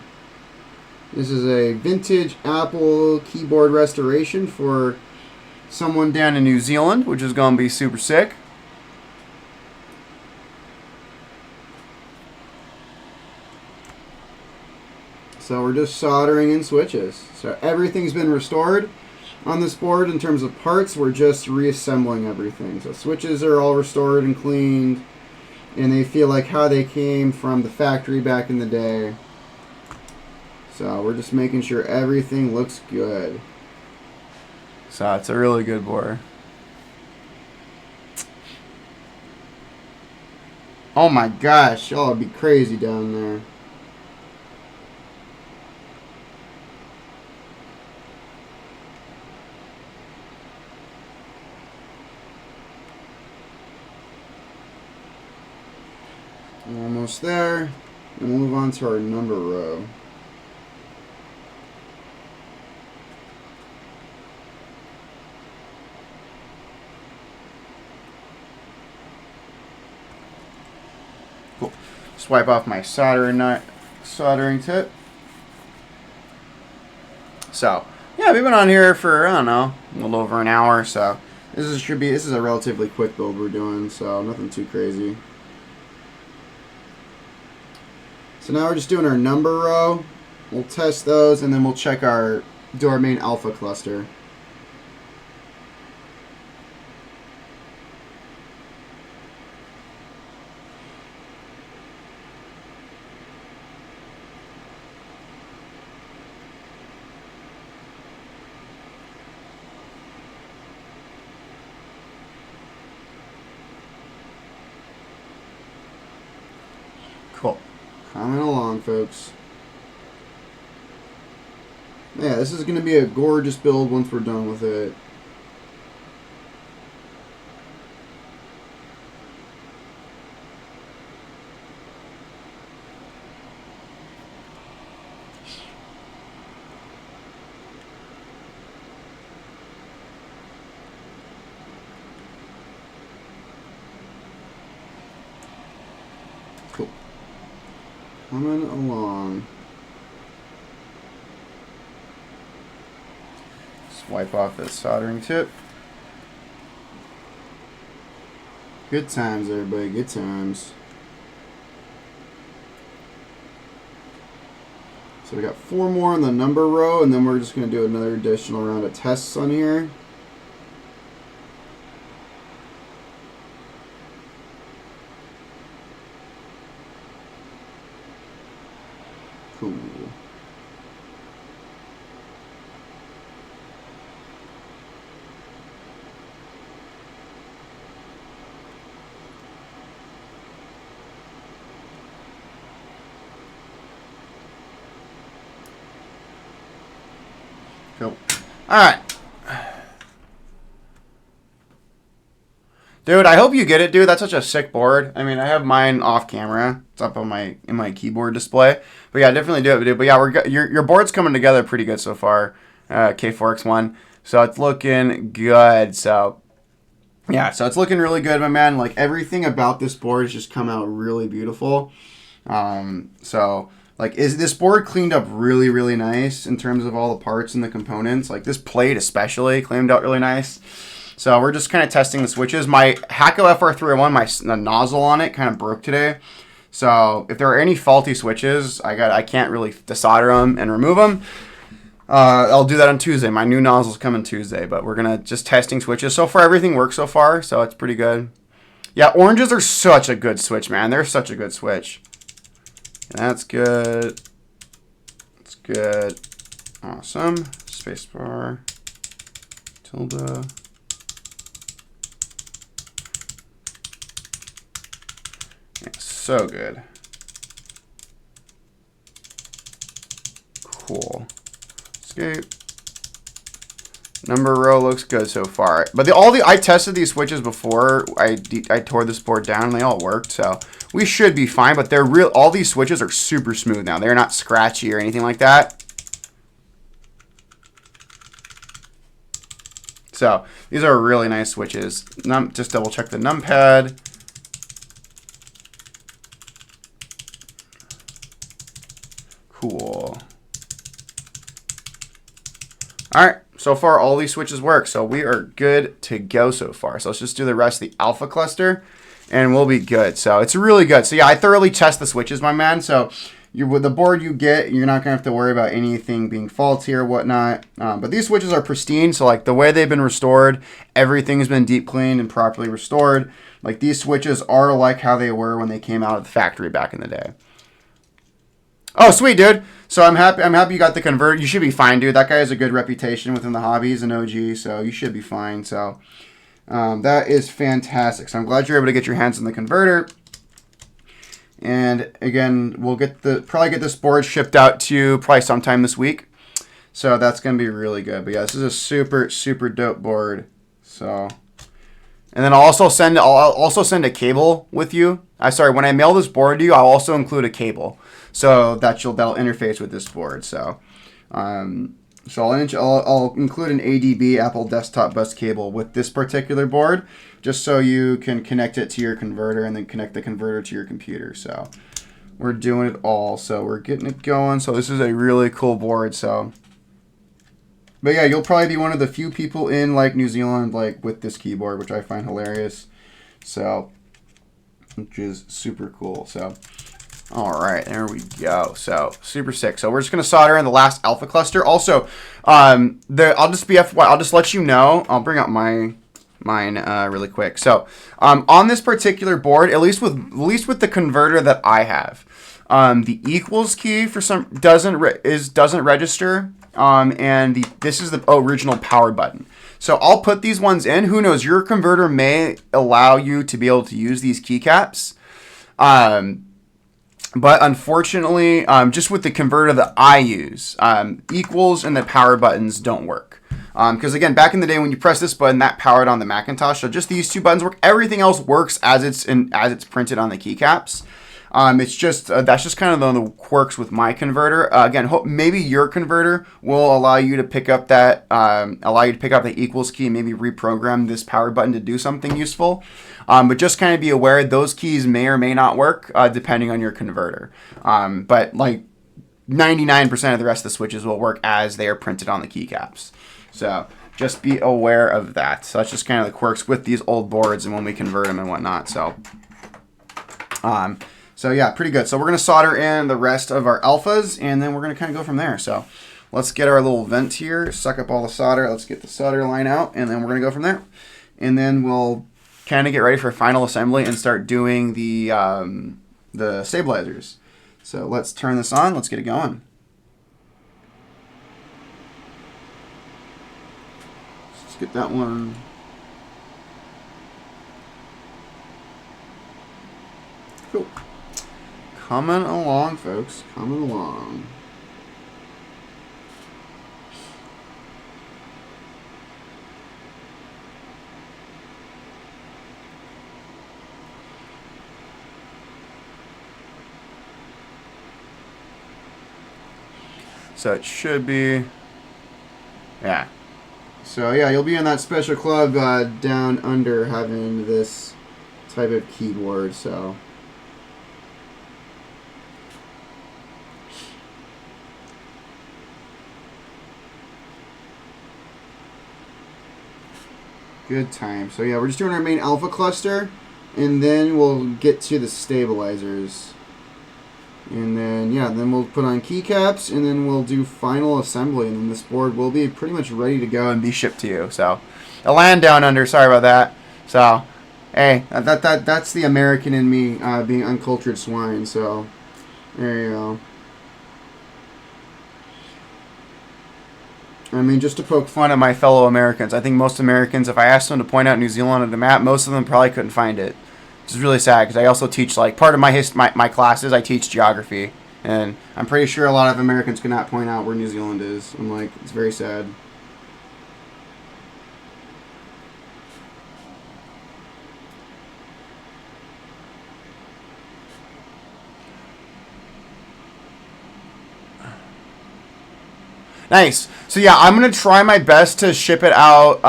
this is a vintage Apple keyboard restoration for someone down in New Zealand, which is going to be super sick. So we're just soldering in switches. So everything's been restored on this board in terms of parts. We're just reassembling everything. So switches are all restored and cleaned, and they feel like how they came from the factory back in the day. So we're just making sure everything looks good. So it's a really good board. Oh my gosh, y'all would be crazy down there. We're almost there. And we'll move on to our number row. Cool. Swipe off my soldering tip. So, yeah, we've been on here for, I don't know, a little over an hour. So, this is a relatively quick build we're doing. So, nothing too crazy. So now we're just doing our number row. We'll test those, and then we'll check do our main alpha cluster. Cool. Coming along, folks. Yeah, this is going to be a gorgeous build once we're done with it. Cool. Coming along. Wipe off this soldering tip. Good times, everybody. Good times. So we got 4 more on the number row, and then we're just going to do another additional round of tests on here. Cool. Cool. Alright. Dude, I hope you get it, dude. That's such a sick board. I mean, I have mine off camera. It's up on in my keyboard display. But yeah, definitely do it, dude. But yeah, your board's coming together pretty good so far. K4X1. So it's looking good. So yeah, so it's looking really good, my man. Like everything about this board has just come out really beautiful. Like, is this board cleaned up really, really nice in terms of all the parts and the components? Like, this plate especially cleaned out really nice. So, we're just kind of testing the switches. My Hacko FR301, the nozzle on it kind of broke today. So, if there are any faulty switches, I can't really desolder them and remove them. I'll do that on Tuesday. My new nozzle's coming Tuesday, but we're going to just testing switches. So far, everything works so far, so it's pretty good. Yeah, oranges are such a good switch, man. They're such a good switch. That's good. That's good. Awesome. Spacebar. Tilde. Yeah, so good. Cool. Escape. Number row looks good so far. But I tested these switches before I tore this board down and they all worked, so we should be fine. But all these switches are super smooth now. They're not scratchy or anything like that. So these are really nice switches. Just double check the numpad. Cool. All right. So far, all these switches work, so we are good to go so far. So let's just do the rest of the alpha cluster, and we'll be good. So it's really good. So yeah, I thoroughly test the switches, my man. So with the board you get, you're not gonna have to worry about anything being faulty or whatnot. But these switches are pristine, so like the way they've been restored, everything's been deep cleaned and properly restored. Like these switches are like how they were when they came out of the factory back in the day. Oh, sweet, dude. So I'm happy you got the converter. You should be fine, dude. That guy has a good reputation within the hobby. He's an OG, so you should be fine. So that is fantastic. So I'm glad you're able to get your hands on the converter. And again, we'll probably get this board shipped out to you probably sometime this week. So that's gonna be really good. But yeah, this is a super, super dope board. So, and then I'll also send a cable with you. When I mail this board to you, I'll also include a cable, so that'll interface with this board. So, I'll include an ADB Apple Desktop Bus cable with this particular board, just so you can connect it to your converter and then connect the converter to your computer. So we're doing it all. So we're getting it going. So this is a really cool board. So, but yeah, you'll probably be one of the few people in like New Zealand like with this keyboard, which I find hilarious. So, which is super cool. So, all right, there we go. So super sick. So we're just gonna solder in the last alpha cluster. Also, I'll just let you know. I'll bring out mine really quick. So on this particular board, at least with the converter that I have, the equals key for some doesn't register. And this is the original power button. So I'll put these ones in. Who knows? Your converter may allow you to be able to use these keycaps. But unfortunately, just with the converter that I use, equals and the power buttons don't work. Because again, back in the day when you press this button, that powered on the Macintosh. So just these two buttons work. Everything else works as it's printed on the keycaps. It's just that's just kind of the quirks with my converter. Again, maybe your converter will allow you to pick up that the equals key, and maybe reprogram this power button to do something useful. But just kind of be aware those keys may or may not work depending on your converter. But like 99% of the rest of the switches will work as they are printed on the keycaps. So just be aware of that. So that's just kind of the quirks with these old boards and when we convert them and whatnot. So yeah, pretty good. So we're going to solder in the rest of our alphas, and then we're going to kind of go from there. So let's get our little vent here, suck up all the solder. Let's get the solder line out, and then we're going to go from there. And then we'll kind of get ready for final assembly and start doing the stabilizers. So let's turn this on. Let's get it going. Let's get that one. Cool. Coming along, folks. Coming along. So it should be, yeah. So yeah, you'll be in that special club down under having this type of keyboard. So. Good time. So yeah, we're just doing our main alpha cluster, and then we'll get to the stabilizers. And then, yeah, then we'll put on keycaps, and then we'll do final assembly, and then this board will be pretty much ready to go and be shipped to you. So, a land down under, sorry about that. So, hey, that's the American in me being uncultured swine, so there you go. I mean, just to poke fun at my fellow Americans, I think most Americans, if I asked them to point out New Zealand on the map, most of them probably couldn't find it. Which is really sad, because I also teach, like, part of my classes, I teach geography. And I'm pretty sure a lot of Americans cannot point out where New Zealand is. I'm like, it's very sad. Nice. So yeah, I'm going to try my best to ship it out.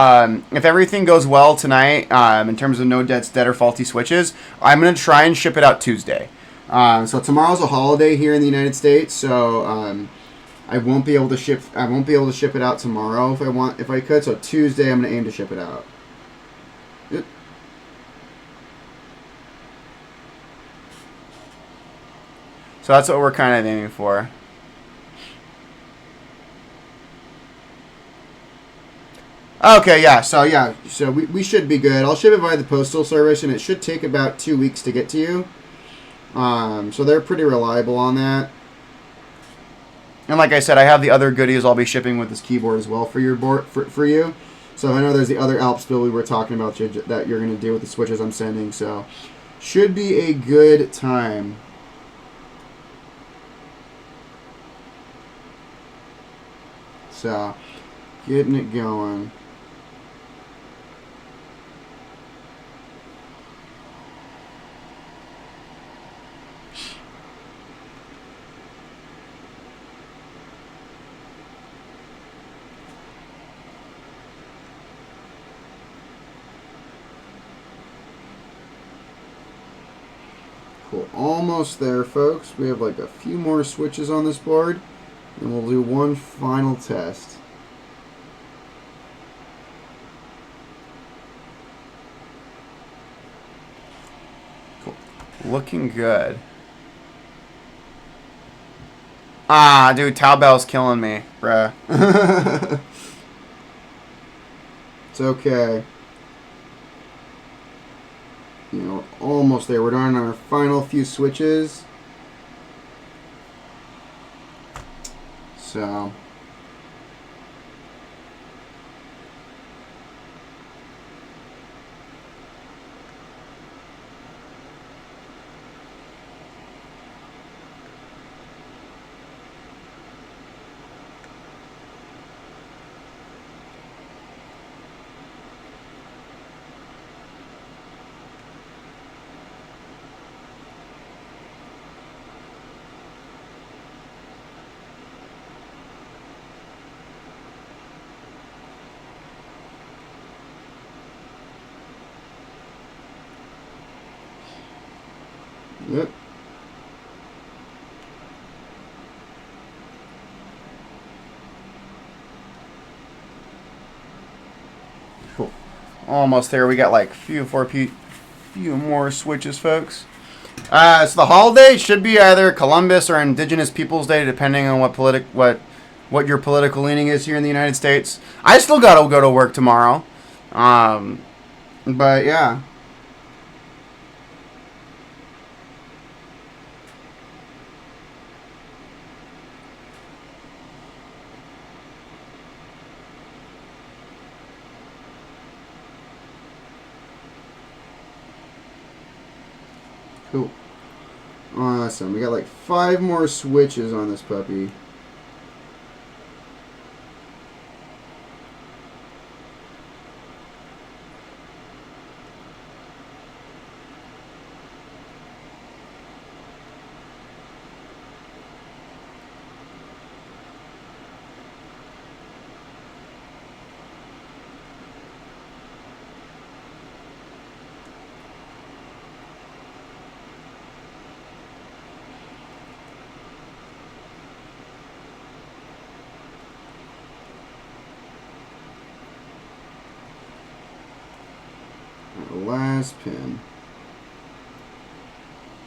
If everything goes well tonight, in terms of no dead or faulty switches, I'm going to try and ship it out Tuesday. So tomorrow's a holiday here in the United States, so I won't be able to ship it out tomorrow if I could. So Tuesday I'm going to aim to ship it out. Yep. So that's what we're kind of aiming for. Okay, yeah, so we should be good. I'll ship it via the postal service, and it should take about 2 weeks to get to you. So they're pretty reliable on that. And like I said, I have the other goodies I'll be shipping with this keyboard as well for your board for you. So I know there's the other Alps build we were talking about that you're going to do with the switches I'm sending. So should be a good time. So getting it going. Cool. Almost there, folks. We have like a few more switches on this board, and we'll do one final test. Cool. Looking good. Ah, dude, Taobell's killing me, bruh. It's okay. You know, almost there. We're on our final few switches. So yep. Cool. Almost there. We got like few more switches, folks. So the holiday should be either Columbus or Indigenous Peoples Day, depending on what your political leaning is here in the United States. I still gotta go to work tomorrow, but yeah. Cool. Awesome. We got like 5 more switches on this puppy. The last pin.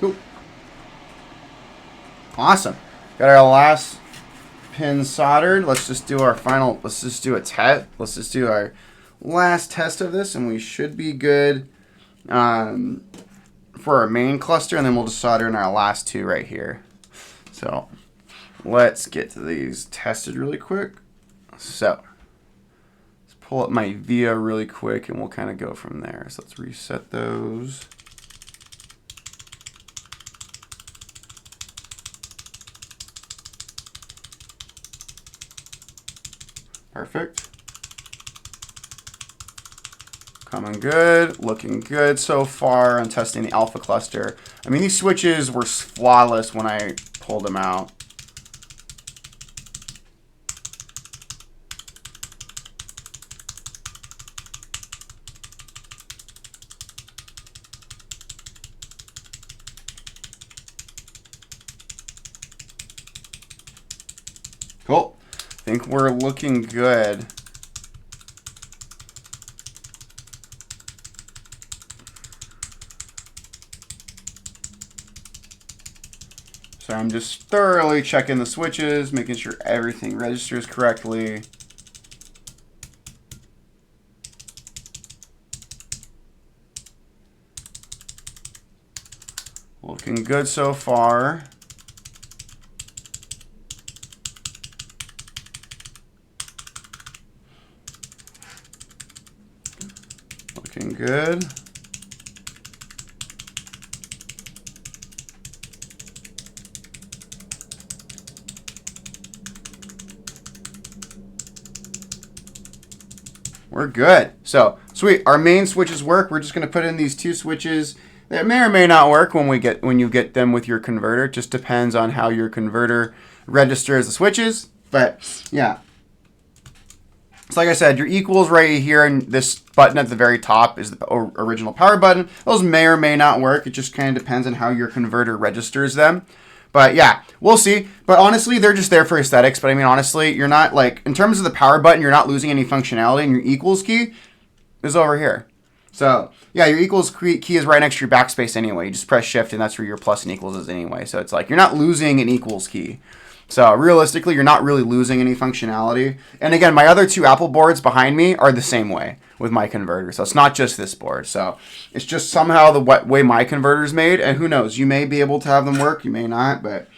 Cool. Awesome. Got our last pin soldered. Let's just do our final. Let's just do a test. Let's just do our last test of this, and we should be good for our main cluster, and then we'll just solder in our last 2 right here. So let's get to these tested really quick. So pull up my VIA really quick, and we'll kind of go from there. So let's reset those. Perfect. Coming good, looking good so far on testing the alpha cluster. I mean, these switches were flawless when I pulled them out. Cool. I think we're looking good. So So I'm just thoroughly checking the switches, making sure everything registers correctly. Looking good so far. Looking good. We're good. So, sweet. Our main switches work. We're just going to put in these 2 switches that may or may not work when you get them with your converter. It just depends on how your converter registers the switches. But, yeah. So like I said, your equals right here, and this button at the very top is the original power button. Those may or may not work. It just kind of depends on how your converter registers them. But yeah, we'll see. But honestly, they're just there for aesthetics. But I mean, honestly, you're not like, in terms of the power button, you're not losing any functionality, and your equals key is over here. So yeah, your equals key is right next to your backspace anyway. You just press shift and that's where your plus and equals is anyway. So it's like, you're not losing an equals key. So realistically, you're not really losing any functionality. And again, my other 2 Apple boards behind me are the same way with my converter. So it's not just this board. So it's just somehow the way my converter is made. And who knows, you may be able to have them work, you may not. But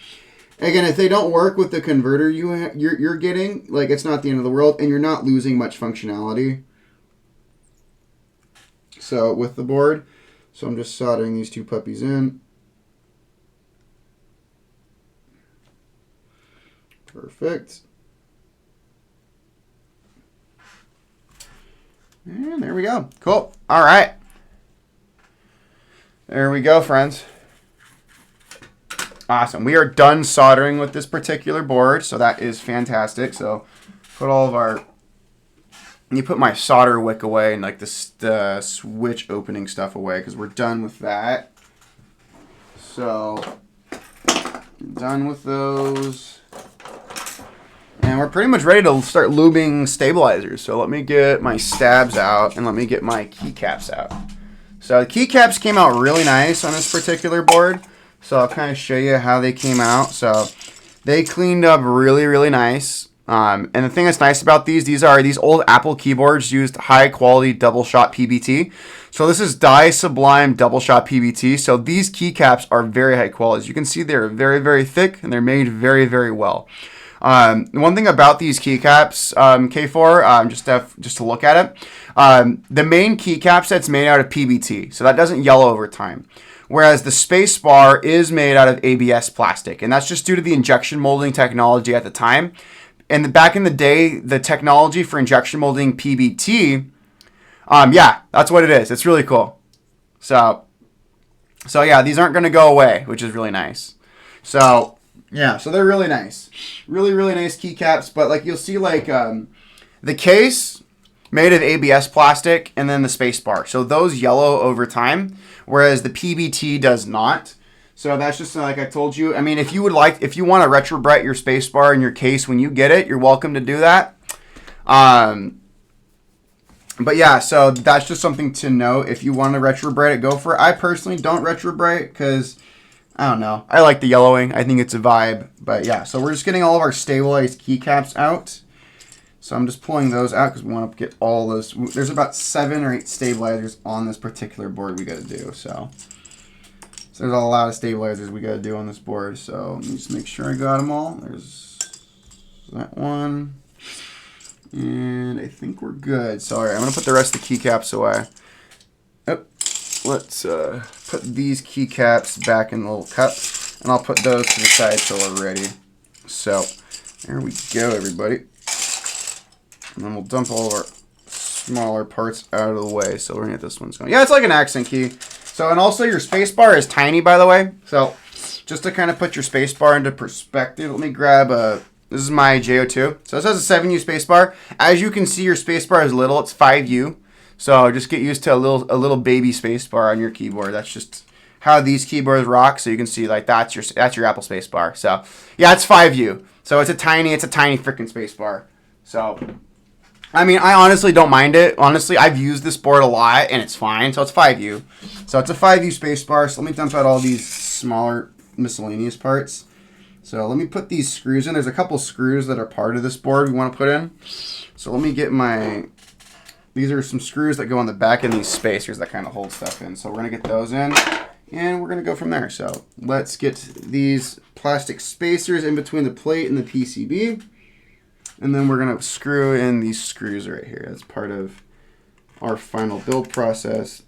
again, if they don't work with the converter you're getting, like, it's not the end of the world, and you're not losing much functionality. So with the board, so I'm just soldering these 2 puppies in. Perfect. And there we go. Cool. All right. There we go, friends. Awesome. We are done soldering with this particular board, so that is fantastic. So put all of our... You put my solder wick away and like the switch opening stuff away because we're done with that. So done with those. And we're pretty much ready to start lubing stabilizers. So let me get my stabs out and let me get my keycaps out. So the keycaps came out really nice on this particular board. So I'll kind of show you how they came out. So they cleaned up really, really nice. And the thing that's nice about these old Apple keyboards used high quality double shot PBT. So this is dye sublime double shot PBT. So these keycaps are very high quality. As you can see, they're very, very thick and they're made very, very well. One thing about these keycaps, K4, just to look at it, the main keycap set's made out of PBT, so that doesn't yellow over time. Whereas the space bar is made out of ABS plastic, and that's just due to the injection molding technology at the time. And back in the day, the technology for injection molding PBT, yeah, that's what it is. It's really cool. So yeah, these aren't going to go away, which is really nice. So yeah, so they're really nice. Really, really nice keycaps. But like you'll see, like the case made of ABS plastic and then the space bar. So those yellow over time, whereas the PBT does not. So that's just like I told you. I mean, if you want to retrobrite your space bar in your case when you get it, you're welcome to do that. But yeah, so that's just something to know. If you want to retrobrite it, go for it. I personally don't retrobrite because, I don't know, I like the yellowing. I think it's a vibe. But yeah, so we're just getting all of our stabilized keycaps out. So I'm just pulling those out because we want to get all those. There's about 7 or 8 stabilizers on this particular board we got to do. So there's a lot of stabilizers we got to do on this board. So let me just make sure I got them all. There's that one. And I think we're good. So all right, I'm going to put the rest of the keycaps away. Yep. Let's put these keycaps back in the little cup. And I'll put those to the side till we're ready. So there we go, everybody. And then we'll dump all of our smaller parts out of the way. So we're going to get this one's going. Yeah, it's like an accent key. So, and also your space bar is tiny, by the way. So just to kind of put your space bar into perspective, let me grab this is my JO2. So this has a 7U space bar. As you can see, your space bar is little. It's 5U. So just get used to a little baby space bar on your keyboard. That's just how these keyboards rock. So you can see like that's your Apple space bar. So yeah, it's 5U. So it's a tiny freaking space bar. So I mean, I honestly don't mind it. Honestly, I've used this board a lot and it's fine. So it's 5U. So it's a 5U space bar. So let me dump out all these smaller miscellaneous parts. So let me put these screws in. There's a couple screws that are part of this board we want to put in. So let me get my, these are some screws that go on the back and these spacers that kind of hold stuff in. So we're going to get those in and we're going to go from there. So let's get these plastic spacers in between the plate and the PCB. And then we're going to screw in these screws right here. That's part of our final build process.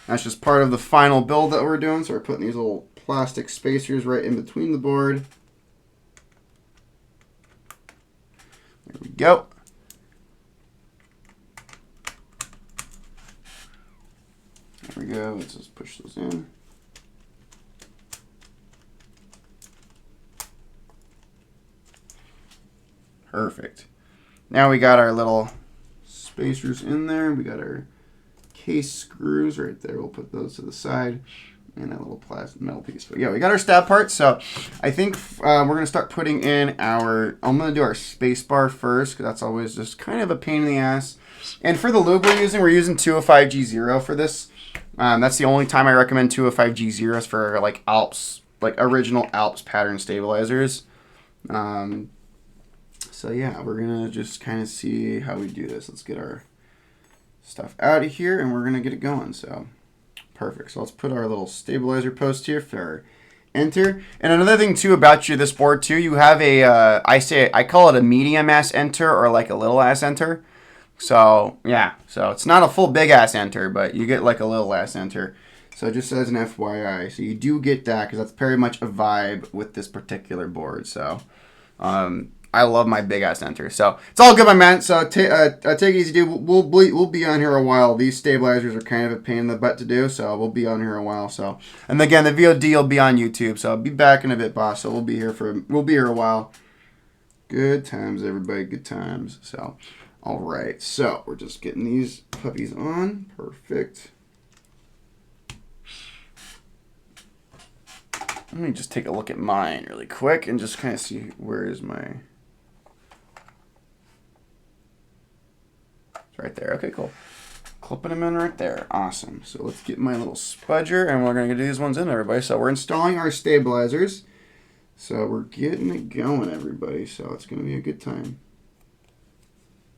That's just part of the final build that we're doing. So we're putting these little plastic spacers right in between the board. There we go. There we go. Let's just push those in. Perfect. Now we got our little spacers in there. We got our case screws right there. We'll put those to the side and that little plastic metal piece. But yeah, we got our stab parts. So I think we're going to start putting in our, I'm going to do our space bar first because that's always just kind of a pain in the ass. And for the lube we're using 205G0 for this. That's the only time I recommend 205G0s for like Alps, like original Alps pattern stabilizers. So yeah, we're going to just kind of see how we do this. Let's get our stuff out of here and we're going to get it going. So perfect. So let's put our little stabilizer post here for enter. And another thing too about this board too, you have a, I call it a medium ass enter or like a little ass enter. So yeah, so it's not a full big ass enter, but you get like a little ass enter. So just as an FYI, so you do get that because that's very much a vibe with this particular board. So, I love my big ass enter. So it's all good, my man. So take it easy, dude. We'll be on here a while. These stabilizers are kind of a pain in the butt to do, so we'll be on here a while. So, and again, the VOD will be on YouTube. So I'll be back in a bit, boss. So we'll be here a while. Good times, everybody. Good times. So, all right. So we're just getting these puppies on. Perfect. Let me just take a look at mine really quick and just kind of see where is my. Right there. Okay, cool. Clipping them in right there. Awesome. So let's get my little spudger, and we're going to get these ones in, everybody. So we're installing our stabilizers. So we're getting it going, everybody. So it's going to be a good time.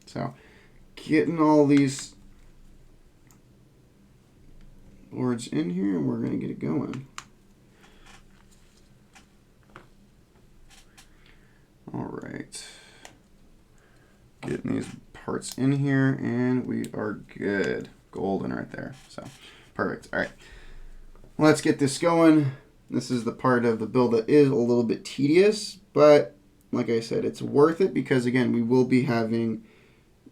So getting all these boards in here, and we're going to get it going. All right. Getting these parts in here and we are good. Golden right there. So perfect. All right, let's get this going. This is the part of the build that is a little bit tedious, but like I said, it's worth it because again, we will be having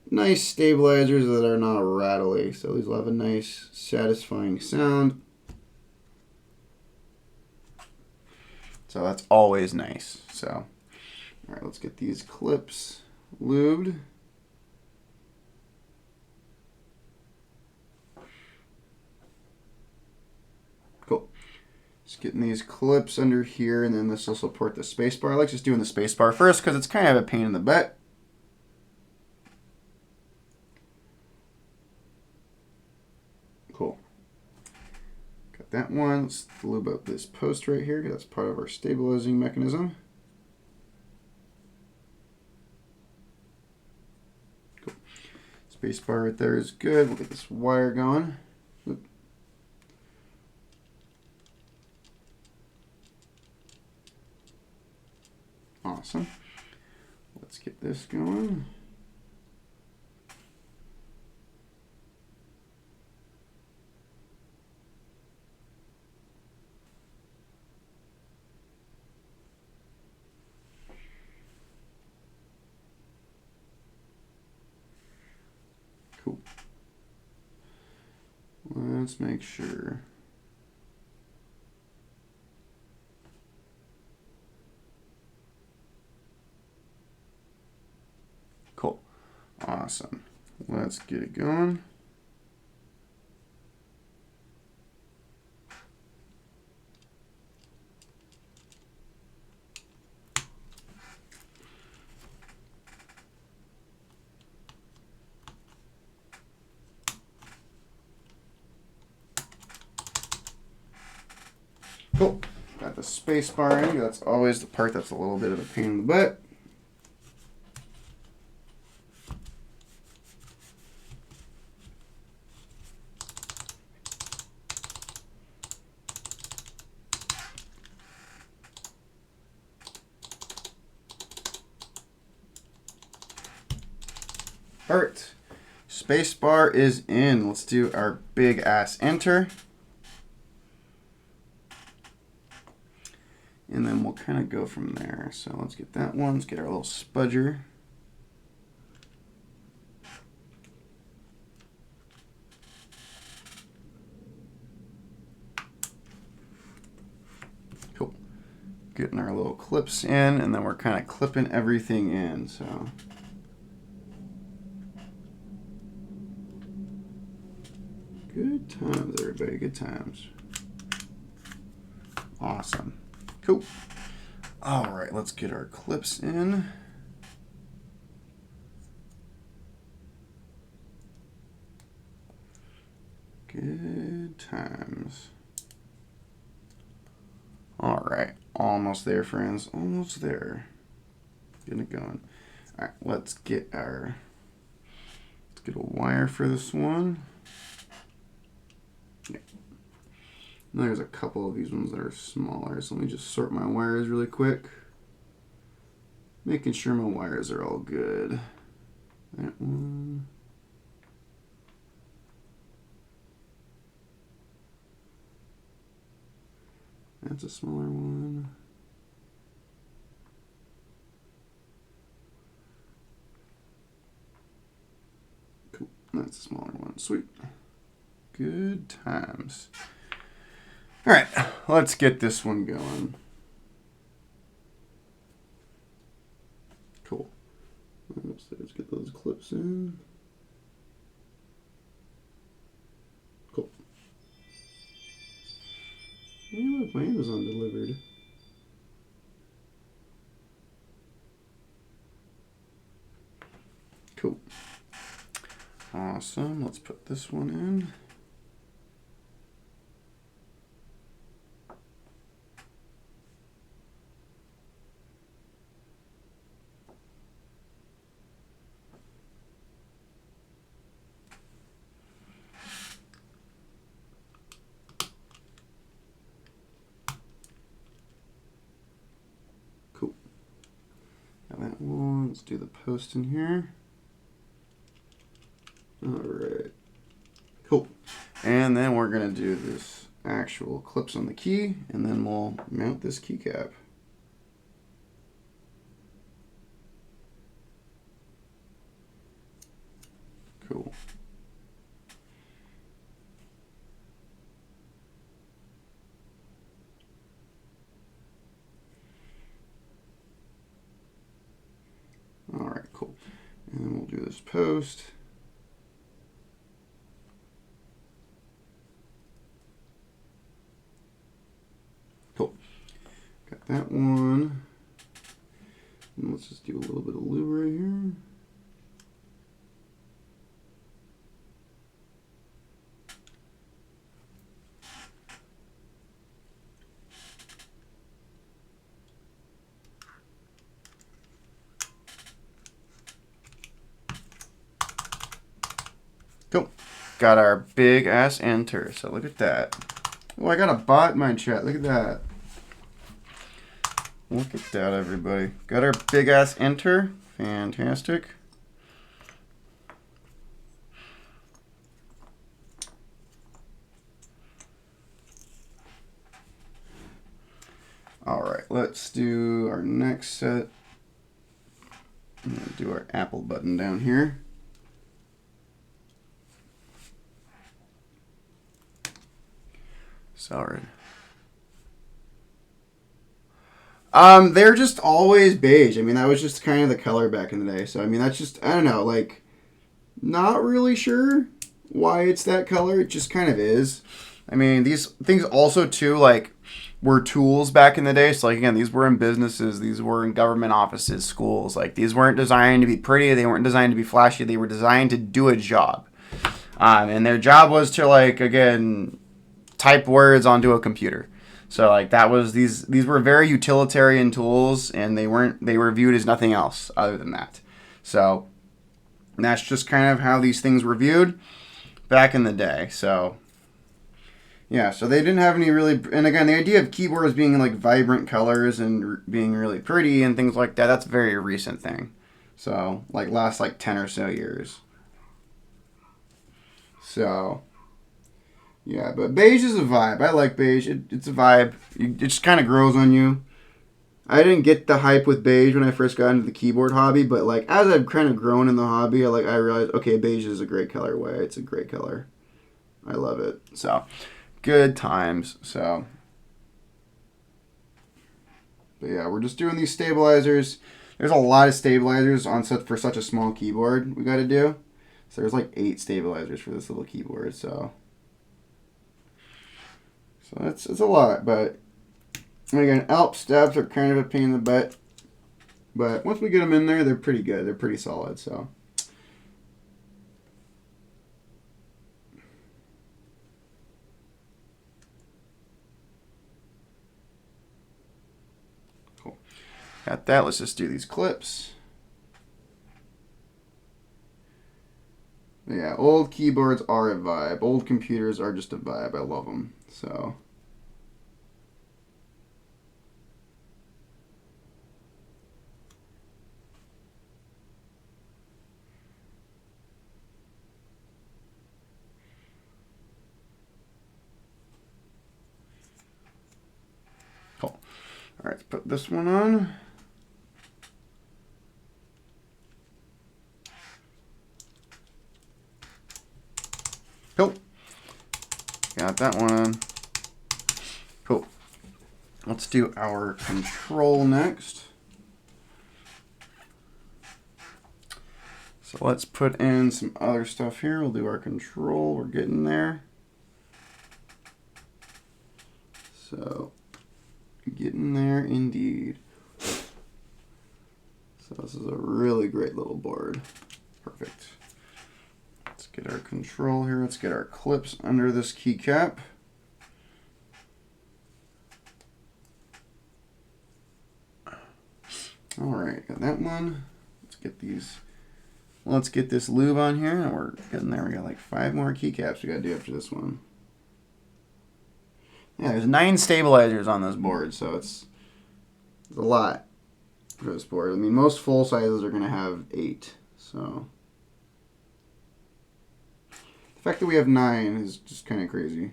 nice stabilizers that are not rattly. So these will have a nice satisfying sound. So that's always nice. So all right, let's get these clips lubed. Cool. Just getting these clips under here, and then this will support the space bar. I like just doing the space bar first because it's kind of a pain in the butt. Cool. Got that one. Let's lube up this post right here. That's part of our stabilizing mechanism. Cool. Space bar right there is good. We'll get this wire going. Awesome. Let's get this going. Cool. Let's make sure. Cool. Awesome. Let's get it going. Cool. Got the space bar in. That's always the part that's a little bit of a pain in the butt. Alright, space bar is in. Let's do our big ass enter. And then we'll kind of go from there. So let's get that one. Let's get our little spudger. Cool. Getting our little clips in, and then we're kind of clipping everything in. So good times, everybody. Good times. Awesome. Cool. All right, let's get our clips in. Good times. All right, almost there, friends. Almost there. Getting it going. All right, let's get a wire for this one. Yeah. There's a couple of these ones that are smaller, so let me just sort my wires really quick. Making sure my wires are all good. That one. That's a smaller one. Cool, that's a smaller one. Sweet. Good times. All right, let's get this one going. Cool. Let's get those clips in. Cool. Hey, look, my Amazon delivered. Cool. Awesome. Let's put this one in. That one. Let's do the post in here. All right. Cool. And then we're going to do this actual clips on the key, and then we'll mount this keycap. Cool. All right, cool. And then we'll do this post. Cool. Got that one. And let's just do a little bit of lube right here. Cool. Got our big ass enter. So look at that. Oh, I got a bot in my chat. Look at that. Look at that, everybody. Got our big ass enter. Fantastic. All right, let's do our next set. I'm going to do our Apple button down here. Sorry. They're just always beige. I mean, that was just kind of the color back in the day. So, I mean, that's just, I don't know, like, not really sure why it's that color. It just kind of is. I mean, these things also, too, like, were tools back in the day. So, like, again, these were in businesses. These were in government offices, schools. Like, these weren't designed to be pretty. They weren't designed to be flashy. They were designed to do a job. And their job was to, like, again, type words onto a computer. So like that was these were very utilitarian tools, and they were viewed as nothing else other than that. So that's just kind of how these things were viewed back in the day. So yeah, so they didn't have any really, and again, the idea of keyboards being like vibrant colors and being really pretty and things like that, that's a very recent thing. So like last like 10 or so years. So yeah, but beige is a vibe. I like beige. It's a vibe. It just kind of grows on you. I didn't get the hype with beige when I first got into the keyboard hobby, but like as I've kind of grown in the hobby, I realized, okay, beige is a great colorway. It's a great color. I love it. So good times. So but yeah, we're just doing these stabilizers. There's a lot of stabilizers on for such a small keyboard we got to do. So there's like 8 stabilizers for this little keyboard. So it's a lot, but again, Alps stabs are kind of a pain in the butt, but once we get them in there, they're pretty good. They're pretty solid. So cool. Got that. Let's just do these clips. Yeah, old keyboards are a vibe. Old computers are just a vibe. I love them. So cool. All right, let's put this one on. Cool. Got that one on. Cool. Let's do our control next. So let's put in some other stuff here. We'll do our control. We're getting there. So getting there indeed. So this is a really great little board. Perfect. Let's get our control here. Let's get our clips under this keycap. All right, got that one. Let's get these. Let's get this lube on here, and we're getting there. We got like 5 more keycaps we got to do after this one. Yeah, there's 9 stabilizers on this board, so it's a lot for this board. I mean, most full sizes are going to have 8, so the fact that we have 9 is just kind of crazy.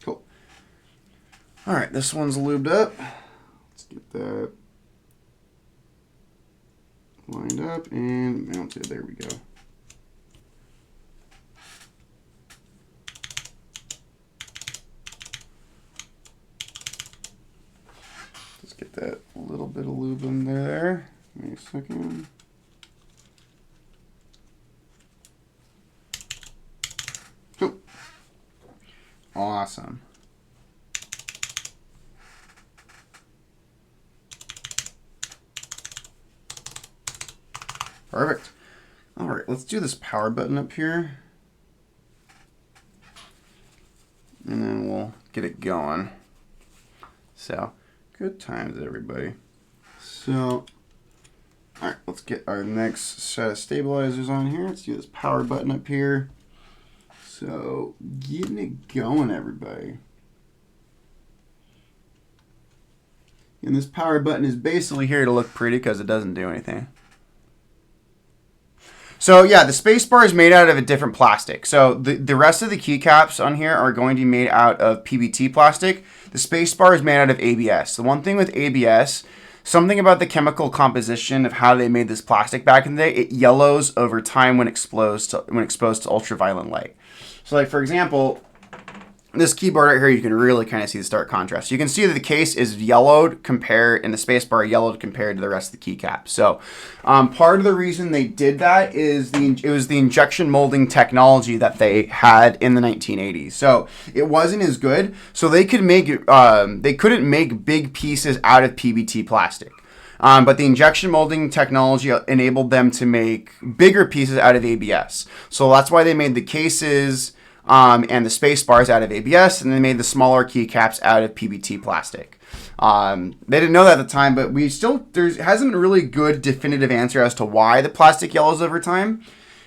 Cool. All right, this one's lubed up. Let's get that lined up and mounted. There we go. Let's get that little bit of lube in there. Give me a second. Cool. Awesome. Perfect. All right, let's do this power button up here. And then we'll get it going. So, good times, everybody. So, all right, let's get our next set of stabilizers on here. Let's do this power button up here. So, getting it going, everybody. And this power button is basically here to look pretty because it doesn't do anything. So yeah, the spacebar is made out of a different plastic. So the rest of the keycaps on here are going to be made out of PBT plastic. The spacebar is made out of ABS. The one thing with ABS, something about the chemical composition of how they made this plastic back in the day. It yellows over time when exposed to ultraviolet light. So, like for example, this keyboard right here, you can really kind of see the stark contrast. You can see that the case is yellowed compared, and the spacebar yellowed compared to the rest of the keycap. So part of the reason they did that is it was the injection molding technology that they had in the 1980s. So it wasn't as good. So they couldn't make big pieces out of PBT plastic. But the injection molding technology enabled them to make bigger pieces out of ABS. So that's why they made the cases and the space bars out of ABS, and they made the smaller keycaps out of PBT plastic. They didn't know that at the time, but there hasn't been a really good definitive answer as to why the plastic yellows over time.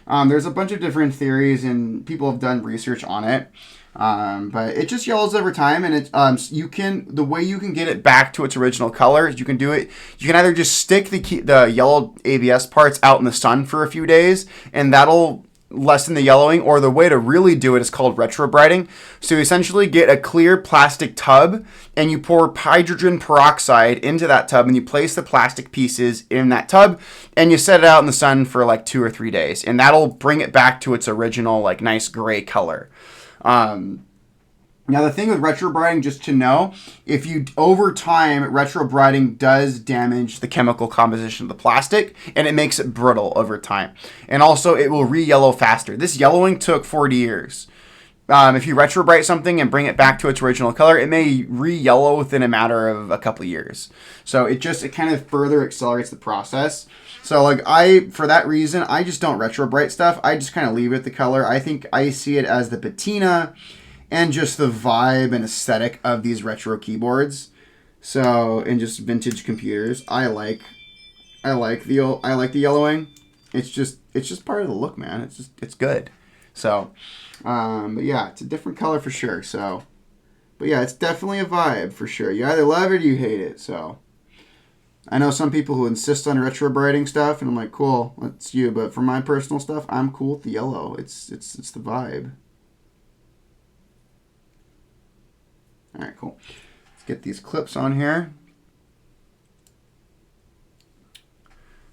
There's a bunch of different theories, and people have done research on it. But it just yellows over time, and the way you can get it back to its original color is you can either just stick the yellow ABS parts out in the sun for a few days, and that'll lessen the yellowing, or the way to really do it is called retrobrighting. So you essentially get a clear plastic tub and you pour hydrogen peroxide into that tub, and you place the plastic pieces in that tub and you set it out in the sun for like 2 or 3 days, and that'll bring it back to its original like nice gray color. Now, the thing with retrobrighting, just to know, over time, retrobrighting does damage the chemical composition of the plastic, and it makes it brittle over time. And also, it will re-yellow faster. This yellowing took 40 years. If you retrobright something and bring it back to its original color, it may re-yellow within a matter of a couple of years. So it kind of further accelerates the process. So for that reason, I just don't retrobright stuff. I just kind of leave it the color. I think I see it as the patina and just the vibe and aesthetic of these retro keyboards. So, and just vintage computers, I like the yellowing. It's just part of the look, man. It's good. So, but yeah, it's a different color for sure. So, but yeah, it's definitely a vibe for sure. You either love it or you hate it. So, I know some people who insist on retrobrighting stuff, and I'm like, cool, that's you. But for my personal stuff, I'm cool with the yellow. It's the vibe. All right, cool. Let's get these clips on here,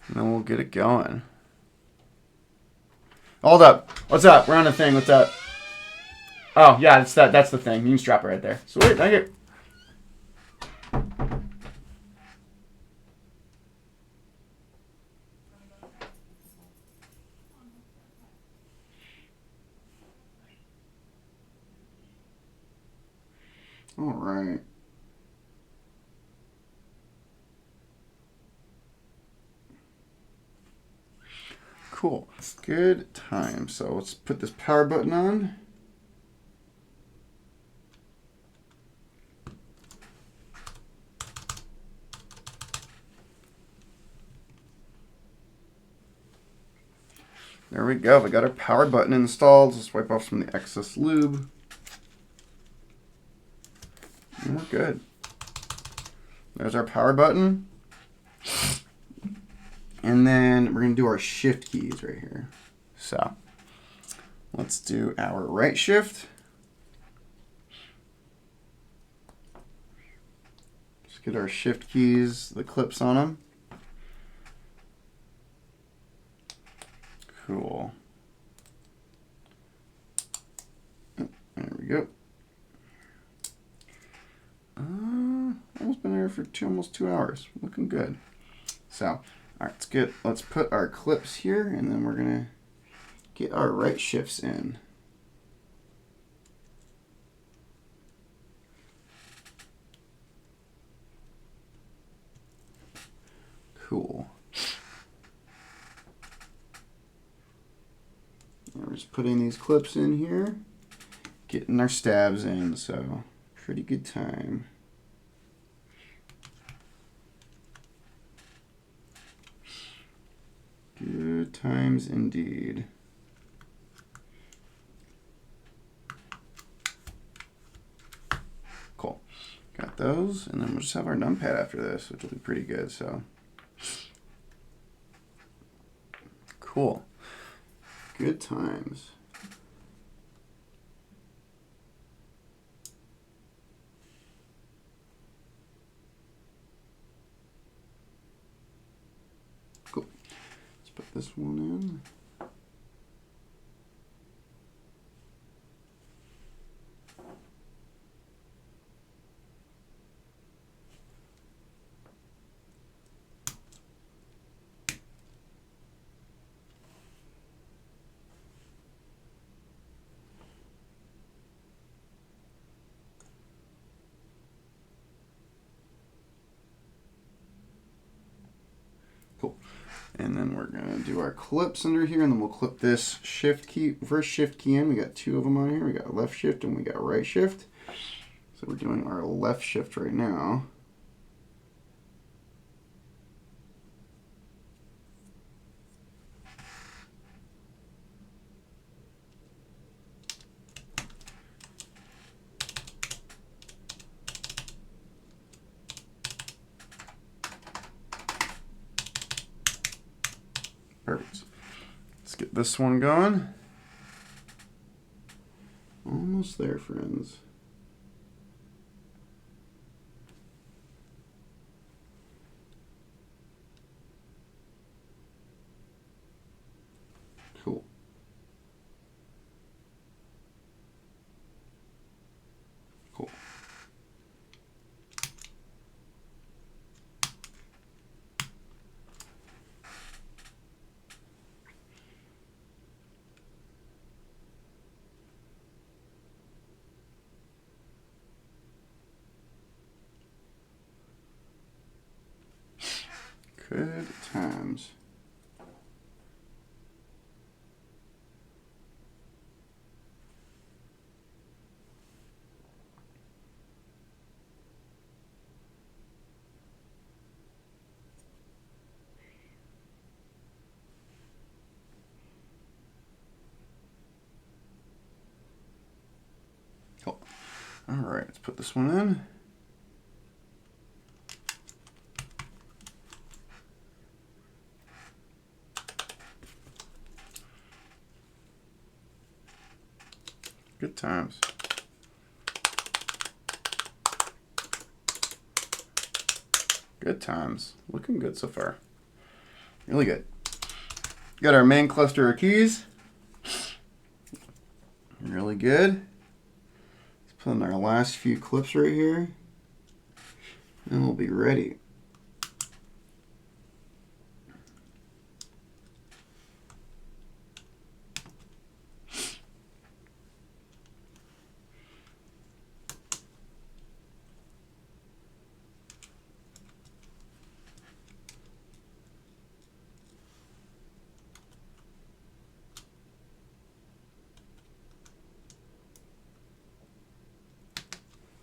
and then we'll get it going. Hold up. What's up? We're on the thing. What's up? Oh, yeah, that's the thing. You can strap it right there. Sweet. Thank you. All right. Cool. Good time. So let's put this power button on. There we go. We got our power button installed. Let's wipe off some of the excess lube. And we're good. There's our power button. And then we're going to do our shift keys right here. So let's do our right shift. Just get our shift keys, the clips on them. Cool. There we go. Almost been there for almost 2 hours. Looking good. So, all right, it's good. Let's put our clips here, and then we're gonna get our right shifts in. Cool. And we're just putting these clips in here, getting our stabs in, so pretty good time. Good times indeed. Cool. Got those, and then we'll just have our numpad after this, which will be pretty good. So cool. Good times. this one in. Cool. And then we're going to do our clips under here, and then we'll clip this shift key, first shift key in. We got two of them on here. We got left shift and we got right shift. So we're doing our left shift right now. Perfect. Let's get this one going. Almost there, friends. Cool. Cool. Good times. Cool. All right, let's put this one in. Good times. Good times. Looking good so far. Really good. Got our main cluster of keys. Really good. Let's put in our last few clips right here. And we'll be ready.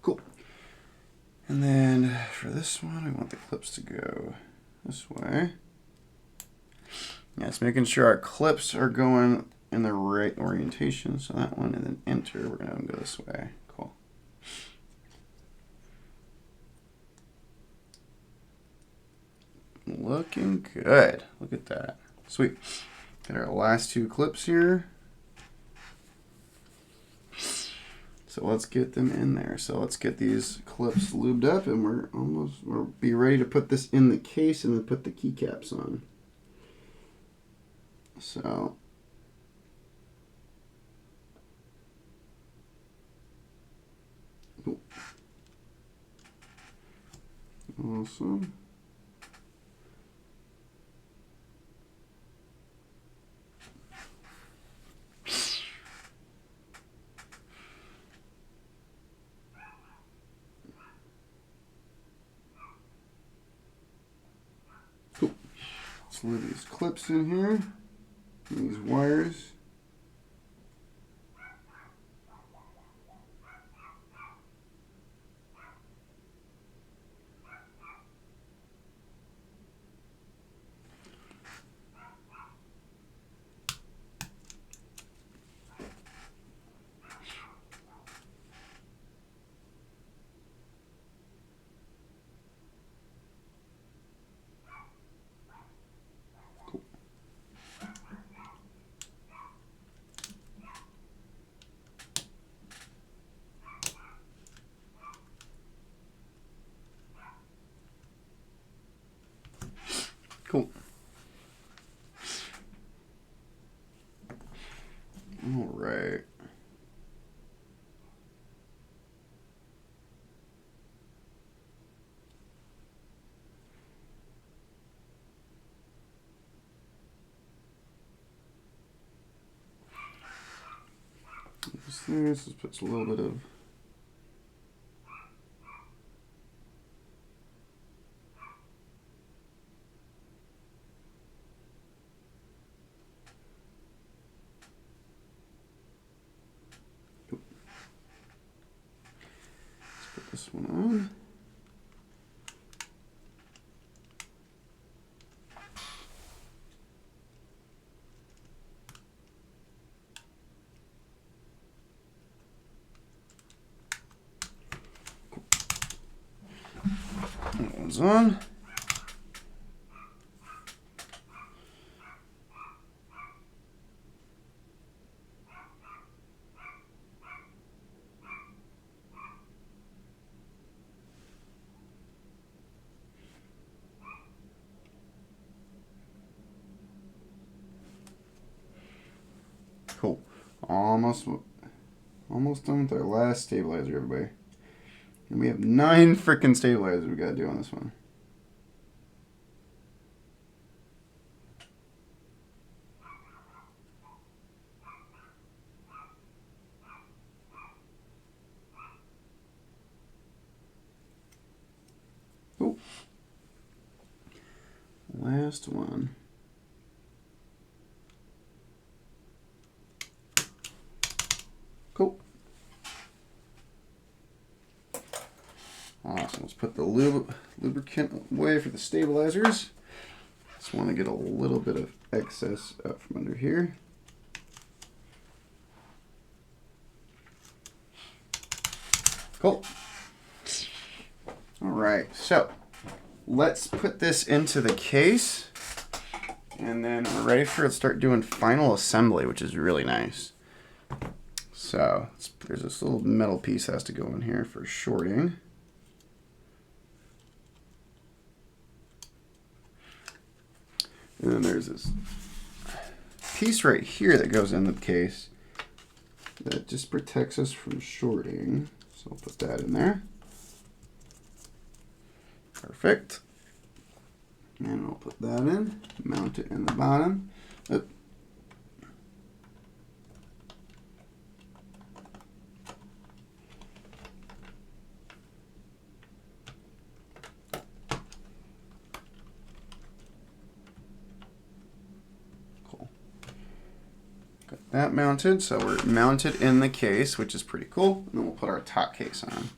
Cool. And then for this one, we want the clips to go this way. Yeah, it's making sure our clips are going in the right orientation. So that one, and then enter, we're going to go this way. Cool. Looking good. Look at that. Sweet. Got our last two clips here. So let's get them in there. So let's get these clips lubed up, and we'll be ready to put this in the case and then put the keycaps on. So cool. Awesome. Cool. Let's lube these clips in here. These wires. right. This puts a little bit of this one on. That one's on. Cool. Almost done with our last stabilizer, everybody. And we have 9 freaking stabilizers we gotta do on this one. Cool. Last one. Cool. Awesome. Let's put the lubricant away for the stabilizers. Just want to get a little bit of excess out from under here. Cool. All right, so let's put this into the case, and then we're ready for it to start doing final assembly, which is really nice. So there's this little metal piece that has to go in here for shorting. And then there's this piece right here that goes in the case that just protects us from shorting. So I'll put that in there. Perfect. And I'll put that in, mount it in the bottom. Oop. Cool. Got that mounted, so we're mounted in the case, which is pretty cool. And then we'll put our top case on.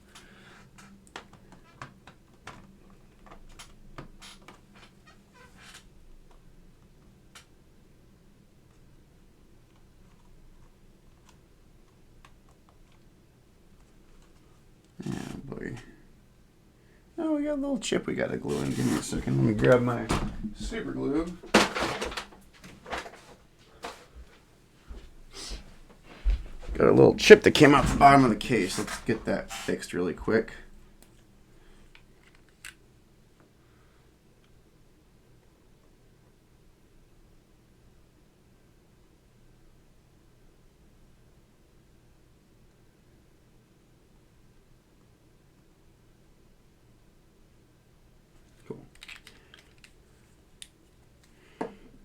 Oh, we got a little chip we gotta glue in. Give me a second. Let me grab my super glue. Got a little chip that came out the bottom of the case. Let's get that fixed really quick.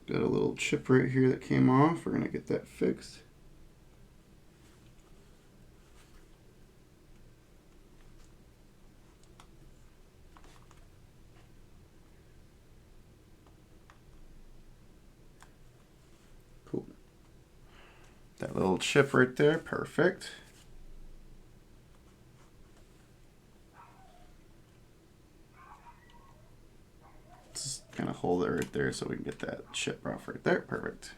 Got a little chip right here that came off. We're going to get that fixed. Cool. That little chip right there, perfect. Kind of hold it right there so we can get that chip off right there. Perfect.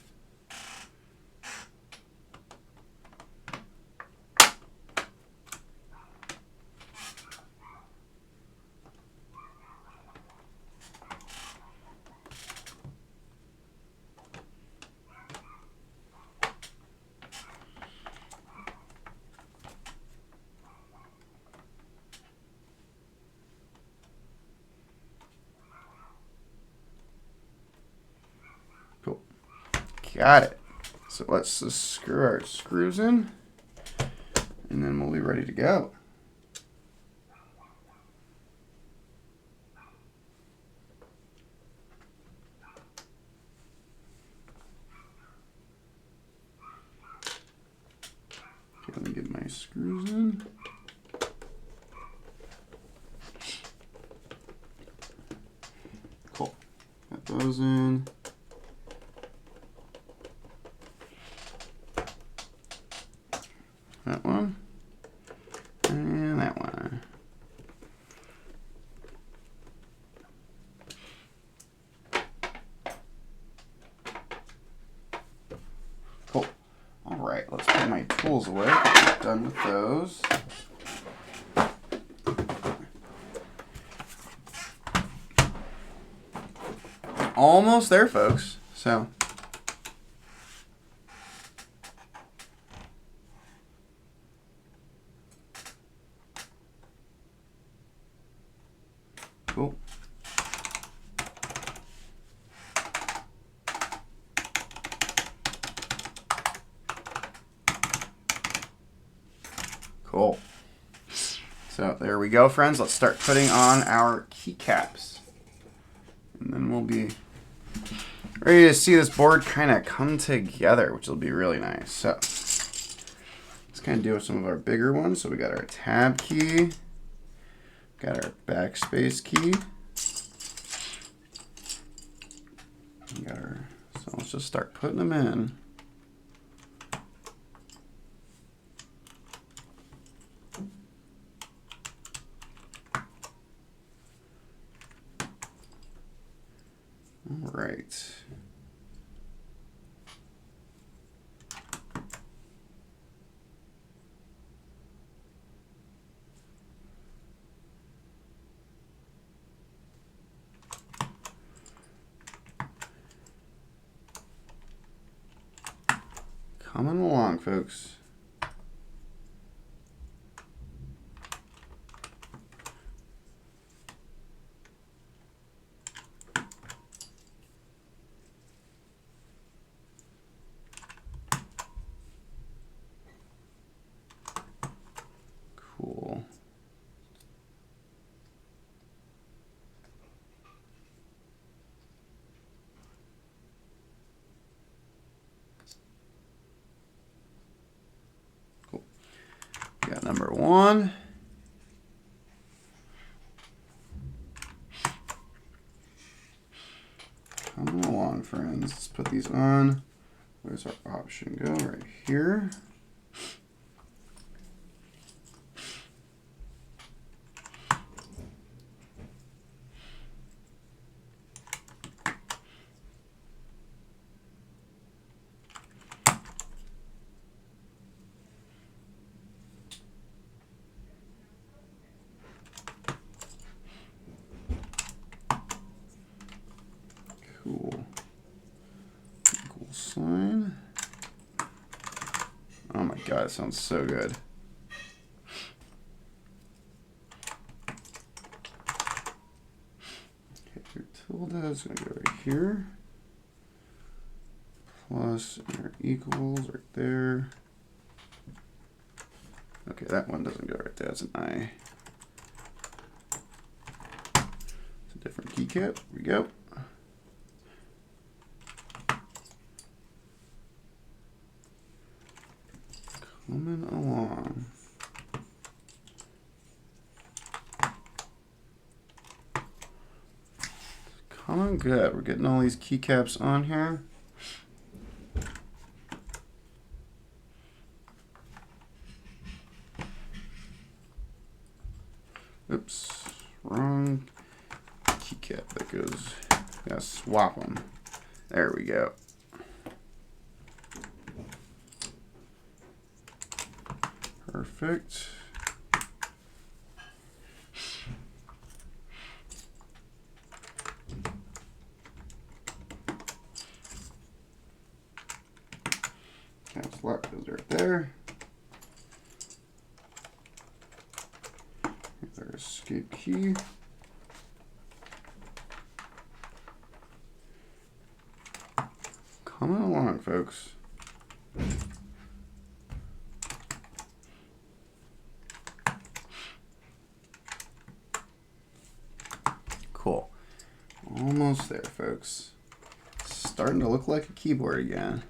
Got it. So let's just screw our screws in, and then we'll be ready to go. Okay, let me get my screws in. Cool. Got those in. That one. And that one. Cool. All right, let's put my tools away. Done with those. Almost there, folks. So. Cool. Cool. So there we go, friends. Let's start putting on our keycaps. And then we'll be ready to see this board kind of come together, which will be really nice. So let's kind of deal with some of our bigger ones. So we got our tab key, got our backspace key, got our, so let's just start putting them in. All right. Coming along, folks. Cool. Cool. Got number one. Coming along, friends. Let's put these on. Where's our option go? Right here. Cool. Cool sign. Oh my god, it sounds so good. Okay, your tilde is going to go right here. Plus your equals right there. Okay, that one doesn't go right there. That's an I. It's a different keycap. Here we go. Coming along. Coming good. We're getting all these keycaps on here. Oops, wrong keycap. That goes. Gotta swap them. There we go. Perfect. Caps lock goes right there. Here's our escape key. Coming along, folks. Cool. Almost there, folks. Starting to look like a keyboard again.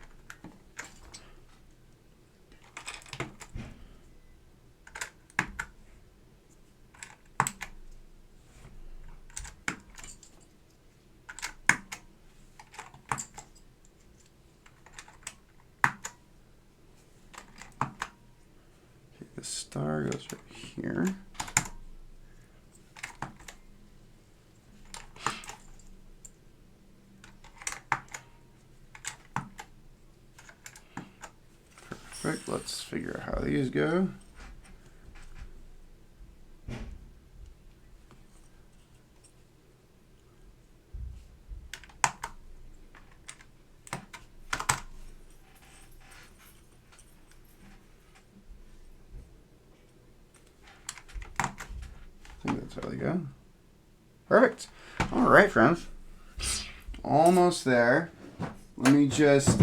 Okay, the star goes right here. Perfect. Let's figure out how these go. I think that's how they go. Perfect. All right, friends. Almost there. Let me just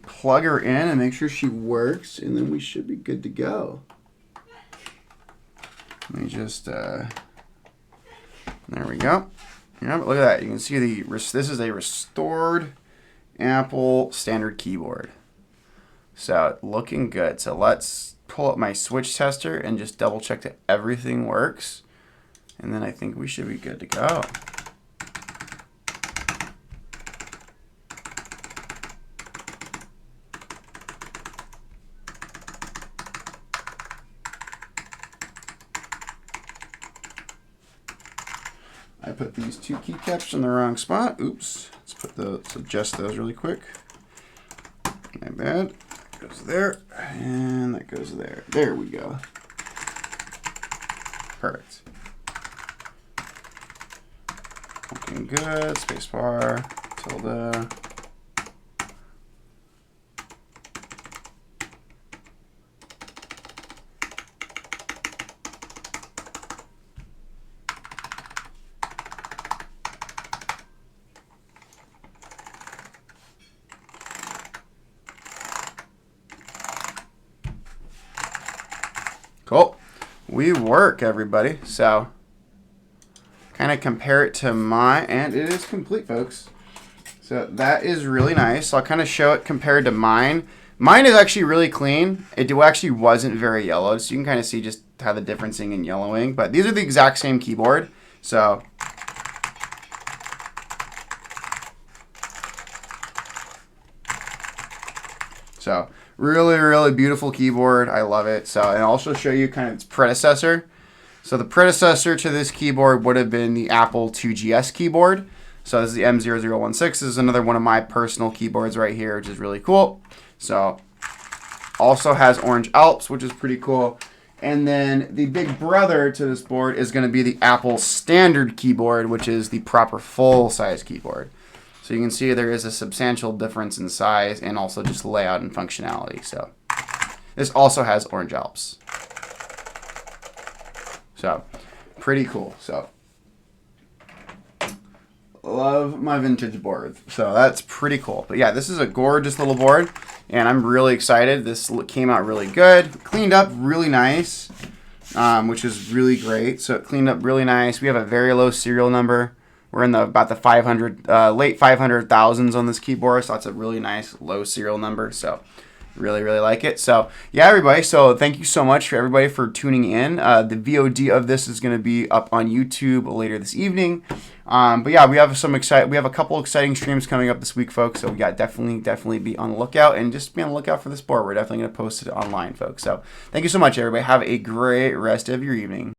plug her in and make sure she works, and then we should be good to go. Let me just, there we go. Yeah, but look at that. You can see this is a restored Apple standard keyboard. So looking good. So let's pull up my switch tester and just double check that everything works. And then I think we should be good to go. I put these two keycaps in the wrong spot. Oops. Let's adjust those really quick. My bad. That goes there, and that goes there. There we go. Perfect. Looking good. Spacebar, tilde. Cool. We work, everybody. So kind of compare it to mine, and it is complete, folks. So that is really nice. So I'll kind of show it compared to mine. Mine is actually really clean. It actually wasn't very yellow, so you can kind of see just how the differencing in yellowing. But these are the exact same keyboard. So really, really beautiful keyboard. I love it. So, and I'll also show you kind of its predecessor. So the predecessor to this keyboard would have been the Apple 2GS keyboard. So this is the m0116. This is another one of my personal keyboards right here, which is really cool. So also has Orange Alps, which is pretty cool. And then the big brother to this board is going to be the Apple standard keyboard, which is the proper full-size keyboard. So you can see there is a substantial difference in size and also just layout and functionality. So this also has Orange Alps. So pretty cool. So love my vintage board. So that's pretty cool. But yeah, this is a gorgeous little board, and I'm really excited. This came out really good. Cleaned up really nice, which is really great. So it cleaned up really nice. We have a very low serial number. We're in about the 500, late 500,000s on this keyboard, so that's a really nice low serial number. So really, really like it. So yeah, everybody. So thank you so much for everybody for tuning in. The VOD of this is going to be up on YouTube later this evening. But yeah, we have a couple exciting streams coming up this week, folks. So yeah, definitely be on the lookout, and just be on the lookout for this board. We're definitely going to post it online, folks. So thank you so much, everybody. Have a great rest of your evening.